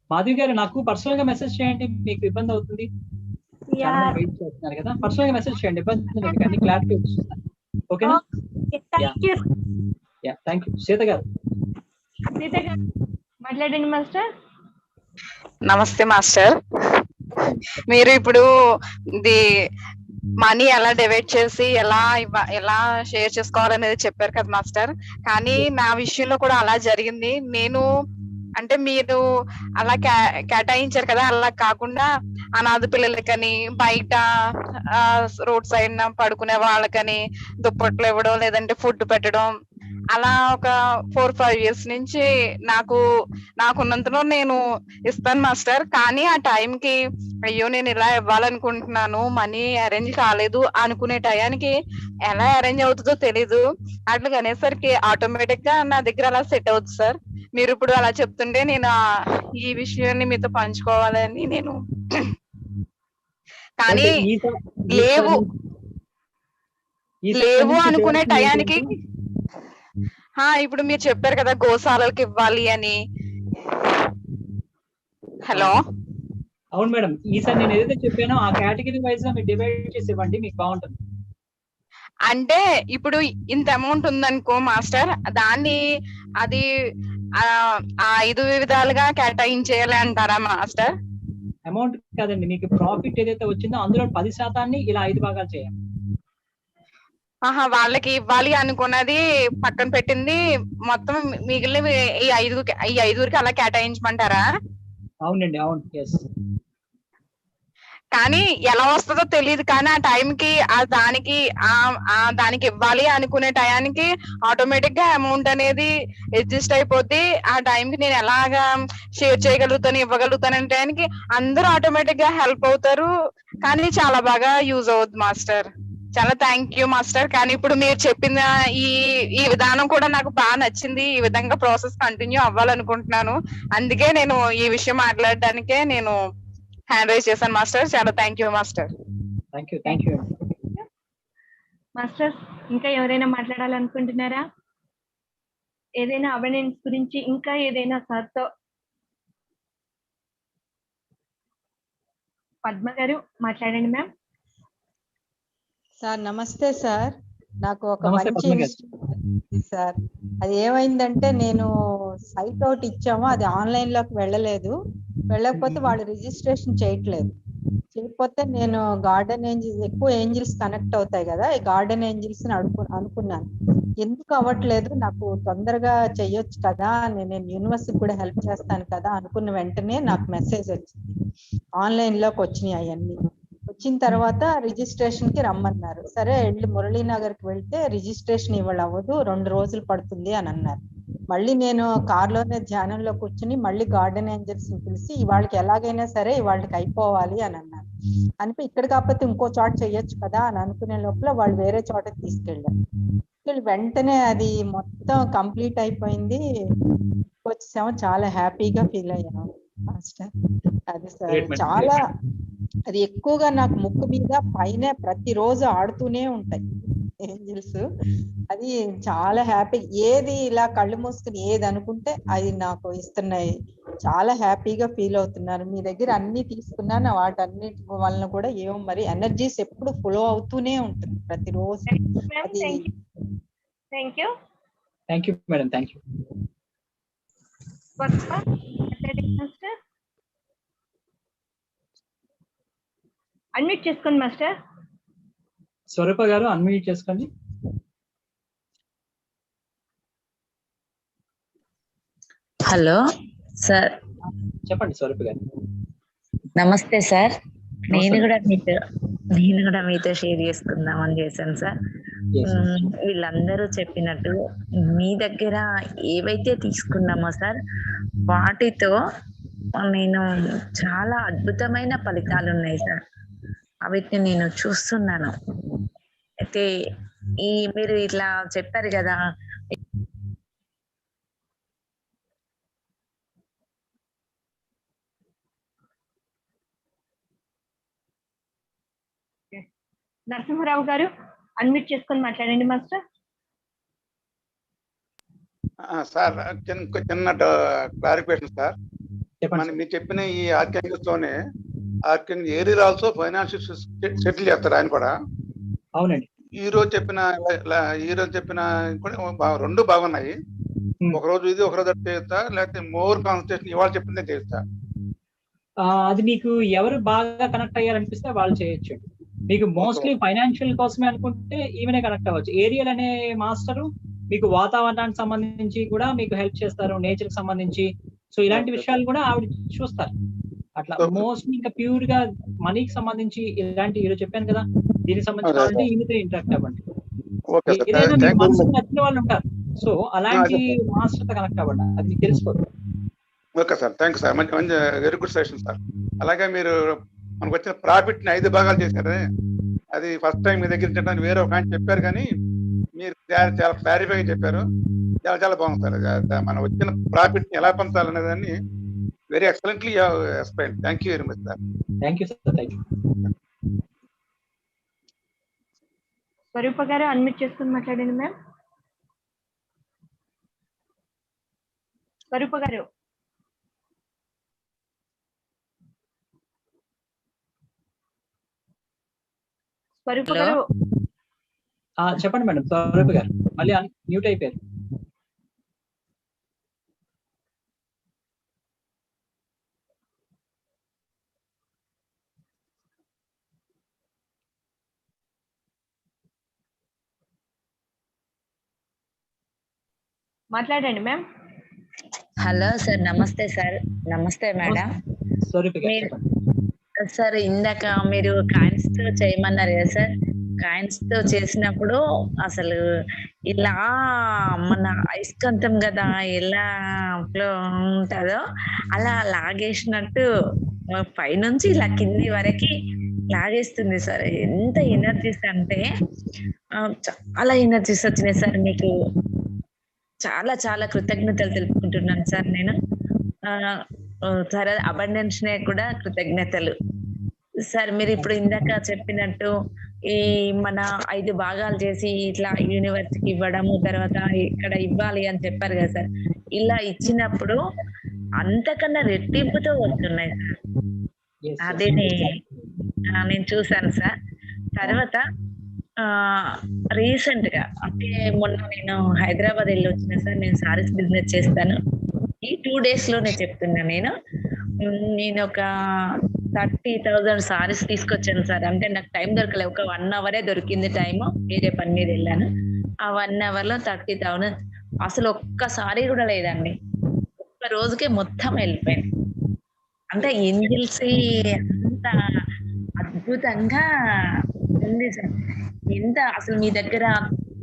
మాధవి గారు నాకు పర్సనల్ గా మెసేజ్ చేయండి, మీకు ఇబ్బంది అవుతుంది. వెయిట్ చేస్తున్నారు కదా, పర్సనల్ గా మెసేజ్ చేయండి, ఇబ్బంది లేదు, అన్ని క్లారిటీ వచ్చింది. ఓకేనా? Thank you. సీత గారు మాట్లాడండి మాస్టర్. నమస్తే మాస్టర్. మీరు ఇప్పుడు ఇది మనీ ఎలా డివైడ్ చేసి ఎలా షేర్ చేసుకోవాలనేది చెప్పారు కదా మాస్టర్. కానీ నా విషయంలో కూడా అలా జరిగింది. నేను అంటే మీరు అలా కేటాయించారు కదా, అలా కాకుండా అనాథ పిల్లలకని, బయట రోడ్ సైడ్ పడుకునే వాళ్ళకని దుప్పట్లు ఇవ్వడం, లేదంటే ఫుడ్ పెట్టడం, అలా ఒక 4-5 years నుంచి నాకున్నంతలో నేను ఇస్తాను మాస్టర్. కానీ ఆ టైంకి అయ్యో నేను ఇలా ఇవ్వాలనుకుంటున్నాను, మనీ అరేంజ్ కాలేదు అనుకునే టయానికి ఎలా అరేంజ్ అవుతుందో తెలీదు. అట్లా అనేసరికి ఆటోమేటిక్ గా నా దగ్గర అలా సెట్ అవుతుంది సార్. మీరు ఇప్పుడు అలా చెప్తుంటే నేను ఈ విషయాన్ని మీతో పంచుకోవాలని నేను, కానీ లేవు అనుకునే టయానికి ఇప్పుడు మీరు చెప్పారు కదా గోశాలకి ఇవ్వాలి అని. హలో, అవును మేడం. ఈసారి నేను ఏదైతే చెప్పానో ఆ కేటగిరీ వైజ్ గా మీరు డివైడ్ చేసి ఇవ్వండి, మీకు బాగుంటుంది. అంటే ఇప్పుడు ఇంత అమౌంట్ ఉందనుకో మాస్టర్, దాన్ని అది 5 విధాలుగా కేటాయించేయాలి అంటారా మాస్టర్? అమౌంట్ కాదండి, మీకు ప్రాఫిట్ ఏదైతే వచ్చిందో అందులో 10% ఇలా 5 భాగాలు చేయాలి. వాళ్ళకి ఇవ్వాలి అనుకున్నది పక్కన పెట్టింది మొత్తం మిగిలిన ఈ 5గురికి అలా కేటాయించమంటారా? అవునండి, అవును. కానీ ఎలా వస్తుందో తెలియదు. కానీ ఆ టైంకి దానికి ఇవ్వాలి అనుకునే టయానికి ఆటోమేటిక్ గా అమౌంట్ అనేది అడ్జస్ట్ అయిపోద్ది. ఆ టైంకి నేను ఎలాగా షేర్ చేయగలుగుతాను, ఇవ్వగలుగుతాను అనే టయానికి అందరూ ఆటోమేటిక్ గా హెల్ప్ అవుతారు. కానీ చాలా బాగా యూజ్ అవుద్ది మాస్టర్. చాలా థ్యాంక్ యూ మాస్టర్. కానీ ఇప్పుడు మీరు చెప్పిన ఈ విధానం కూడా నాకు బాగా నచ్చింది. ఈ విధంగా ప్రాసెస్ కంటిన్యూ అవ్వాలనుకుంటున్నాను. అందుకే నేను ఈ విషయం మాట్లాడడానికే నేను హ్యాండ్ రైజ్ చేశాను మాస్టర్. చాలా thank you master. Thank you master. ఇంకా ఎవరైనా మాట్లాడాలనుకుంటున్నారా? ఏదైనా అబెండెన్స్ గురించి ఇంకా ఏదైనా సార్తో. పద్మ గారు మాట్లాడండి మ్యామ్. సార్ నమస్తే సార్. నాకు ఒక నమస్తే మంచి పద్మ గారు. Institute sir. అది ఏమైందంటే నేను సైట్ ఒకటి ఇచ్చాము, అది ఆన్లైన్ లోకి వెళ్ళలేదు. వెళ్ళకపోతే వాళ్ళు రిజిస్ట్రేషన్ చేయట్లేదు. చేయకపోతే నేను గార్డెన్ ఏంజిల్స్, ఎక్కువ ఏంజిల్స్ కనెక్ట్ అవుతాయి కదా, ఈ గార్డెన్ ఏంజిల్స్ అనుకున్నాను. ఎందుకు అవ్వట్లేదు, నాకు తొందరగా చెయ్యొచ్చు కదా, నేను యూనివర్సిటీ కూడా హెల్ప్ చేస్తాను కదా అనుకున్న వెంటనే నాకు మెసేజ్ వచ్చింది. ఆన్లైన్ లోకి వచ్చినాయి అవన్నీ. వచ్చిన తర్వాత రిజిస్ట్రేషన్ కి రమ్మన్నారు. సరే వెళ్ళి మురళీనగర్ కి వెళ్తే రిజిస్ట్రేషన్ ఇవాళ అవ్వదు, 2 రోజులు పడుతుంది అని అన్నారు. మళ్ళీ నేను కార్లోనే ధ్యానంలో కూర్చుని మళ్ళీ గార్డెన్ ఏంజల్స్ ని పిలిచి ఇవాళకి ఎలాగైనా సరే ఇవాళకి అయిపోవాలి అని అన్నారు. అనిపి ఇక్కడ కాకపోతే ఇంకో చోట చెయ్యొచ్చు కదా అని అనుకునే లోపల వాళ్ళు వేరే చోట తీసుకెళ్ళారు. వెంటనే అది మొత్తం కంప్లీట్ అయిపోయింది. వచ్చాము, చాలా హ్యాపీగా ఫీల్ అయ్యాను మాస్టర్. అది సార్ చాలా, అది ఎక్కువగా నాకు ముక్కు మీద పైన ప్రతిరోజు ఆడుతూనే ఉంటాయి ఏంజిల్స్. అది చాలా హ్యాపీ. ఏది ఇలా కళ్ళు మూసుకుని ఏది అనుకుంటే అది నాకు ఇస్తున్నాయి. చాలా హ్యాపీగా ఫీల్ అవుతున్నారు. మీ దగ్గర అన్ని తీసుకున్నాను, వాటన్నిటి వలన కూడా ఏమో మరి ఎనర్జీస్ ఎప్పుడు ఫ్లో అవుతూనే ఉంటుంది ప్రతిరోజు. అది thank you madam. Thank you. Unmute చేసుకోండి మాస్టర్. స్వరూప గారు అన్మ్యూట్ చేసుకోండి. Hello sir. చెప్పండి స్వరూప గారు. నమస్తే సార్. నేను కూడా మీతో షేర్ చేసుకుందామని చేశాను సార్. వీళ్ళందరూ చెప్పినట్టు మీ దగ్గర ఏవైతే తీసుకున్నామో సార్, వాటితో నేను చాలా అద్భుతమైన ఫలితాలు ఉన్నాయి సార్. వీటిని నేను చూస్తున్నాను. అయితే మీరు ఇట్లా చెప్పారు కదా, నరసింహరావు గారు అన్మ్యూట్ చేసుకొని మాట్లాడండి మాస్టర్. సార్ చిన్న క్లారిఫికేషన్ సార్. మీరు చెప్పిన ఈ ఆర్కాంగిల్స్ లోనే ఆర్కాంగిల్ ఏరియర్ ఆల్సో ఫైనాన్షియల్ సెటిల్ చేస్తారు ఆయన కూడా. అవునండి. ఈ రోజు చెప్పిన రెండు బాగున్నాయి. ఒక రోజు ఇది, ఒక రోజు చేస్తా, లేకపోతే మోర్ కాన్సన్ట్రేషన్ ఇవాళ చెప్పిందే చేస్తా. అది మీకు ఎవరు బాగా కనెక్ట్ అయ్యారనిపిస్తే వాళ్ళు చేయొచ్చు. మీకు మోస్ట్లీ ఫైనాన్షియల్ కోసమే అనుకుంటే ఈవెనే కనెక్ట్ అవ్వచ్చు. ఏరియల్ అనే మాస్టరు మీకు వాతావరణానికి సంబంధించి కూడా మీకు హెల్ప్ చేస్తారు, నేచర్ కి సంబంధించి. సో ఇలాంటి విషయాలు కూడా ఆవిడ చూస్తారు. అట్లా మోస్ట్లీ ఇంకా ప్యూర్ గా మనీకి సంబంధించి ఇలాంటి ఈరోజు చెప్పాను కదా, దీనికి సంబంధించి ఈమెతో ఇంటరాక్ట్ అవ్వండి. ఏదైనా మనసుకు నచ్చిన వాళ్ళు ఉంటారు. సో అలాంటి మాస్టర్ తో కనెక్ట్ అవ్వండి, అది మీకు తెలుసుకోవాలి. Okay sir, thank you sir. మంచి వెరీ గుడ్ సజెషన్ సార్. అలాగే మీరు మనకు వచ్చిన ప్రాఫిట్ ని 5 భాగాలు చేశారు. అది ఫస్ట్ టైం మీ దగ్గర చెప్పడానికి వేరే ఒక ఆయన చెప్పారు, కానీ మీరు చాలా క్లారిఫైగా చెప్పారు. చాలా చాలా బాగుంది సార్. మనం వచ్చిన ప్రాఫిట్ ని ఎలా పంచాలనే దాన్ని very excellently explain. Thank you very much sir. Thank you sir. Thank you. Swaroopa గారు అన్మ్యూట్ చేసుకుని మాట్లాడండి మ్యామ్. స్వరూప గారు. స్వరూప గారు చెప్పండి మేడం. స్వరూప గారు మళ్ళీ మ్యూట్ అయిపోయారు. మాట్లాడండి మ్యామ్. Hello sir. నమస్తే సార్. నమస్తే మేడం. సార్ ఇందాక మీరు కాయిన్స్ తో చేయమన్నారు కదా సార్. కాయిన్స్ తో చేసినప్పుడు అసలు ఇలా మన అయస్కాంతం కదా ఎలా ఫ్లో ఉంటుందో అలా లాగేసినట్టు పైనుంచి ఇలా కింది వరకు లాగేస్తుంది సార్. ఎంత ఎనర్జీస్ అంటే చాలా ఎనర్జీస్ వచ్చినాయి సార్. మీకు చాలా చాలా కృతజ్ఞతలు తెలుపుకుంటున్నాను సార్. నేను అబండెన్స్ నే కూడా కృతజ్ఞతలు సార్. మీరు ఇప్పుడు ఇందాక చెప్పినట్టు ఈ మన 5 భాగాలు చేసి ఇట్లా యూనివర్సిటీకి ఇవ్వడము, తర్వాత ఇక్కడ ఇవ్వాలి అని చెప్పారు కదా సార్. ఇలా ఇచ్చినప్పుడు అంతకన్నా రెట్టింపుతో వస్తున్నాయి సార్. అదే నేను చూసాను సార్. తర్వాత రీసెంట్ గా అంటే మొన్న నేను హైదరాబాద్ వెళ్ళి వచ్చిన సార్. నేను సారీస్ బిజినెస్ చేస్తాను. ఈ 2 days లోనే చెప్తున్నా. నేను ఒక 30,000 సారీస్ తీసుకొచ్చాను సార్. అంటే నాకు టైం దొరకలేదు. ఒక 1 hour దొరికింది టైం. వేరే పని మీద వెళ్ళాను. ఆ 1 hour లో 30,000 అసలు ఒక్క సారీ కూడా లేదండి. ఒక్క రోజుకే మొత్తం వెళ్ళిపోయింది. అంటే ఏంజిల్స్ అంత అద్భుతంగా ఉంది సార్. ఎంత అసలు మీ దగ్గర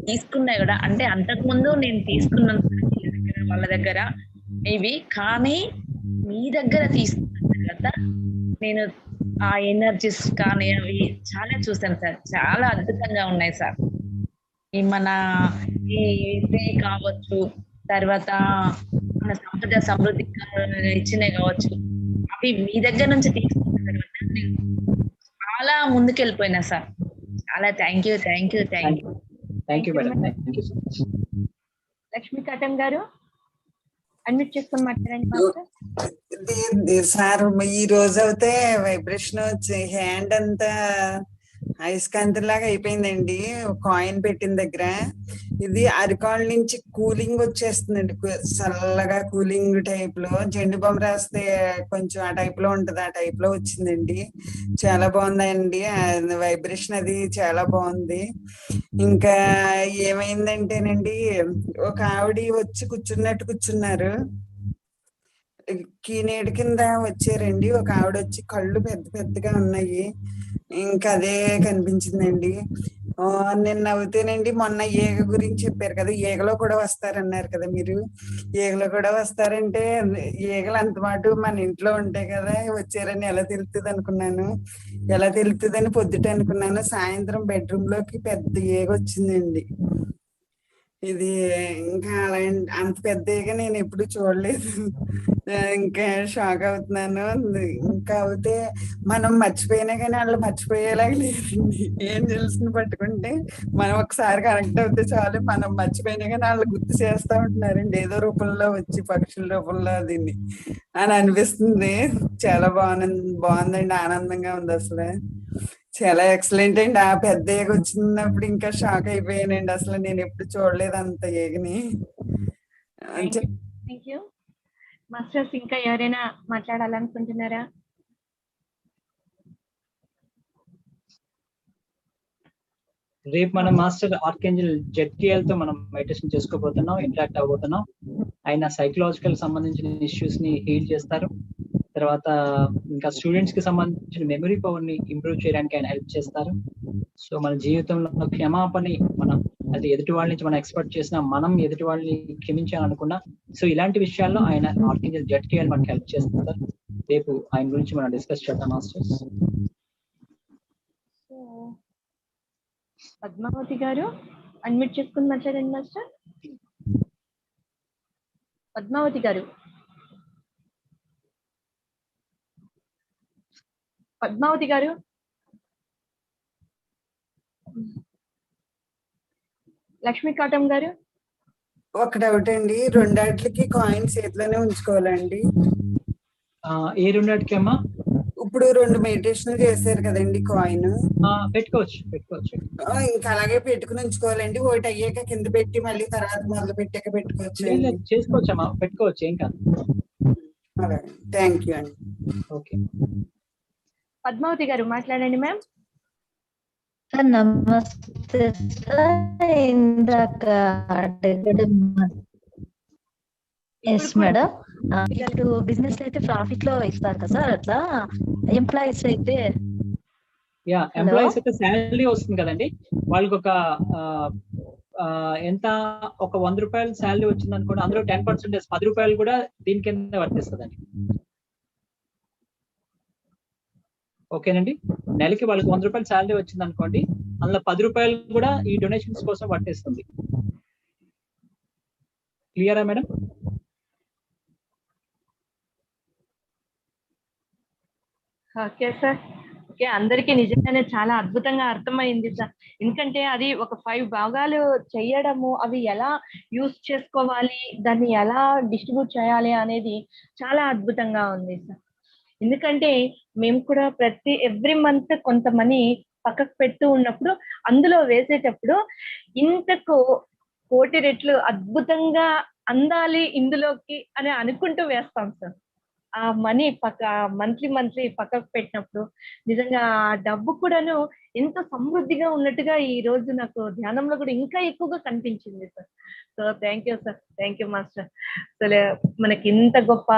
తీసుకున్నా కూడా అంటే అంతకు ముందు నేను తీసుకున్నాను వాళ్ళ దగ్గర ఇవి, కానీ మీ దగ్గర తీసుకున్న తర్వాత నేను ఆ ఎనర్జీస్ కానీ అవి చాలా చూసాను సార్. చాలా అద్భుతంగా ఉన్నాయి సార్. ఈ మన ఈ ఇదే కావచ్చు, తర్వాత మన సంపద సమృద్ధి ఇచ్చినవి కావచ్చు, అవి మీ దగ్గర నుంచి తీసుకున్న తర్వాత నేను చాలా ముందుకెళ్ళిపోయినా సార్. చాలా థ్యాంక్ యూ మేడం. లక్ష్మీకాంతం గారు అన్మ్యూట్ చేసుకొని మాట్లాడండి మాస్టర్. సార్ ఈ రోజు అయితే వైబ్రేషన్ వచ్చి హ్యాండ్ అంతా అయస్కాంతం లాగా అయిపోయిందండి. కాయిన్ పెట్టిన దగ్గర ఇది అరికాళ్ళ నుంచి కూలింగ్ వచ్చేస్తుందండి. చల్లగా కూలింగ్ టైప్ లో జెండు బొమ్మ రాస్తే కొంచెం ఆ టైప్ లో ఉంటది. ఆ టైప్ లో వచ్చిందండి. చాలా బాగుందండి. వైబ్రేషన్ అది చాలా బాగుంది. ఇంకా ఏమైందంటేనండి, ఒక ఆవిడ వచ్చి కూర్చున్నారు. కీనేడు కింద వచ్చారండి. ఒక ఆవిడ వచ్చి కళ్ళు పెద్ద పెద్దగా ఉన్నాయి. ఇంకా అదే కనిపించిందండి. నేను నవ్వుతేనండి, మొన్న ఈగ గురించి చెప్పారు కదా, ఈగలో కూడా వస్తారన్నారు కదా మీరు. ఈగలో కూడా వస్తారంటే ఈగలు అంత మాట మన ఇంట్లో ఉంటాయి కదా, వచ్చారని ఎలా తెలుస్తుంది అనుకున్నాను. ఎలా తెలుస్తుందని పొద్దుట అనుకున్నాను. సాయంత్రం బెడ్రూమ్ లోకి పెద్ద ఈగ వచ్చిందండి. ఇది ఇంకా అలా అంత పెద్దగా నేను ఎప్పుడు చూడలేదు. ఇంకా షాక్ అవుతున్నాను. ఇంకా అవుతే మనం మర్చిపోయినా కానీ వాళ్ళు మర్చిపోయేలాగా లేదండి. ఏం తెలుసుని పట్టుకుంటే మనం ఒకసారి కనెక్ట్ అవుతే చాలు, మనం మర్చిపోయినా కానీ వాళ్ళు గుర్తు చేస్తా ఉంటున్నారండి. ఏదో రూపంలో వచ్చి పక్షుల రూపంలో దీన్ని అని అనిపిస్తుంది. చాలా బాగుందండి. ఆనందంగా ఉంది. అసలు చాలా ఎక్సలెంట్ అండి. ఆ పెద్ద ఏగ వచ్చినప్పుడు ఇంకా షాక్ అయిపోయానండి. అసలు నేను ఎప్పుడు చూడలేదు అంత ఏగని. మాస్టర్స్ ఇంకా ఎవరైనా మాట్లాడాలనుకుంటున్నారా? రేపు మనం మాస్టర్ ఆర్కేంజల్ జెడ్కేఎల్ తో మనం మెడిటేషన్ చేసుకోబోతున్నాం, ఇంటరాక్ట్ అవ్వబోతున్నాం. ఆయన సైకలాజికల్ సంబంధించిన ఇష్యూస్ ని హీల్ చేస్తారు. తర్వాత ఇంకా స్టూడెంట్స్ కి సంబంధించిన మెమరీ పవర్ ని ఇంప్రూవ్ చేయడానికి ఆయన హెల్ప్ చేస్తారు. సో మన జీవితంలో క్షమాపణని మనం అది ఎదుటి వాళ్ళ నుంచి మనం ఎక్స్పెక్ట్ చేసినా, మనం ఎదుటి వాళ్ళని క్షమించాలనుకున్నా, సో ఇలాంటి విషయాల్లో ఆయన ఆర్కేంజల్ జెడ్కేఎల్ మనకి హెల్ప్ చేస్తారు. రేపు ఆయన గురించి మనం డిస్కస్ చేద్దాం మాస్టర్స్. పద్మావతి గారు అన్మ్యూట్ చేసుకుని మాట్లాడండి మాస్టర్. పద్మావతి గారు, పద్మావతి గారు, లక్ష్మీకాంతం గారు. ఒక డౌట్ అండి, రెండాట్లకి కాయిన్ చేతిలోనే ఉంచుకోవాలండి? ఏ రెండాటికి అమ్మా? ఇప్పుడు 2 మెడిటేషన్ చేశారు కదండి, కాయిన్ పెట్టుకోవచ్చు. ఇంకా అలాగే పెట్టుకుని ఉంచుకోవాలండి? ఒకటి అయ్యాక కింద పెట్టి మళ్ళీ తర్వాత మొదలు పెట్టాక పెట్టుకోవచ్చు? చేసుకోవచ్చమ్మా, పెట్టుకోవచ్చు, ఏం కాదు. థ్యాంక్ యూ అండి. ఓకే, పద్మావతి గారు మాట్లాడండి మ్యామ్. నమస్తే సార్. ఇందాక అడగడం ఎస్ మేడం. ఇప్పుడు బిజినెస్ అయితే ప్రాఫిట్ లో ఇస్తారు కదా సార్, అట్లా ఎంప్లాయీస్ అయితే ఎంప్లాయీస్ అయితే శాలరీ వస్తుంది కదండి, వాళ్ళకి ఒక ఎంత ఒక 100 రూపాయలు శాలరీ వచ్చింది అనుకోండి, అందులో 10% 10 రూపాయలు కూడా దీని కింద వర్తిస్తుందండి. ఓకేనండి, నెలకి వాళ్ళకి 100 రూపాయలు శాలరీ వచ్చింది అనుకోండి, అందులో 10 రూపాయలు కూడా ఈ డొనేషన్స్ కోసం వర్తిస్తుంది. క్లియరా మేడం? Okay sir. ఓకే, అందరికీ నిజంగానే చాలా అద్భుతంగా అర్థమైంది సార్. ఎందుకంటే అది ఒక 5 భాగాలు చేయడము, అవి ఎలా యూస్ చేసుకోవాలి, దాన్ని ఎలా డిస్ట్రిబ్యూట్ చేయాలి అనేది చాలా అద్భుతంగా ఉంది సార్. ఎందుకంటే మేము కూడా ఎవ్రీ మంత్ కొంత మనీ పక్కకు పెడుతూ ఉన్నప్పుడు అందులో వేసేటప్పుడు ఇంతకు కోటి రెట్లు అద్భుతంగా అందాలి ఇందులోకి అని అనుకుంటూ వేస్తాం సార్. ఆ మనీ మంత్లీ పక్కకు పెట్టినప్పుడు నిజంగా ఆ డబ్బు కూడాను ఎంతో సమృద్ధిగా ఉన్నట్టుగా ఈ రోజు నాకు ధ్యానంలో కూడా ఇంకా ఎక్కువగా కనిపించింది sir. So thank you sir, thank you master. అసలు మనకి ఇంత గొప్ప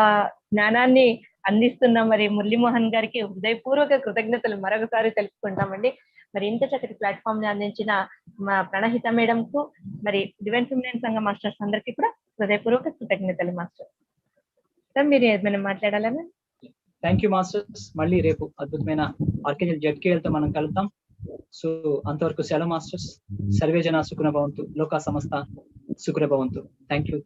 జ్ఞానాన్ని అందిస్తున్న మరి మురళీమోహన్ గారికి హృదయపూర్వక కృతజ్ఞతలు మరొకసారి తెలుపుకుంటామండి. మరి ఇంత చక్కటి ప్లాట్ఫామ్ ని అందించిన మా ప్రణహిత మేడం కు, మరి డివైన్ ఫెమినైన్ సంఘ మాస్టర్స్ అందరికీ కూడా హృదయపూర్వక కృతజ్ఞతలు మాస్టర్. సార్ మీరు ఏమైనా మాట్లాడాలని? Thank you masters. మళ్ళీ రేపు అద్భుతమైన ఆర్కేంజల్ జెడ్కేఎల్ తో మనం కలుద్దాం. సో అంతవరకు సెలవు మాస్టర్స్. సర్వే జన సుఖినో భవంతు, లోకా సమస్త సుఖినో భవంతు. Thank you.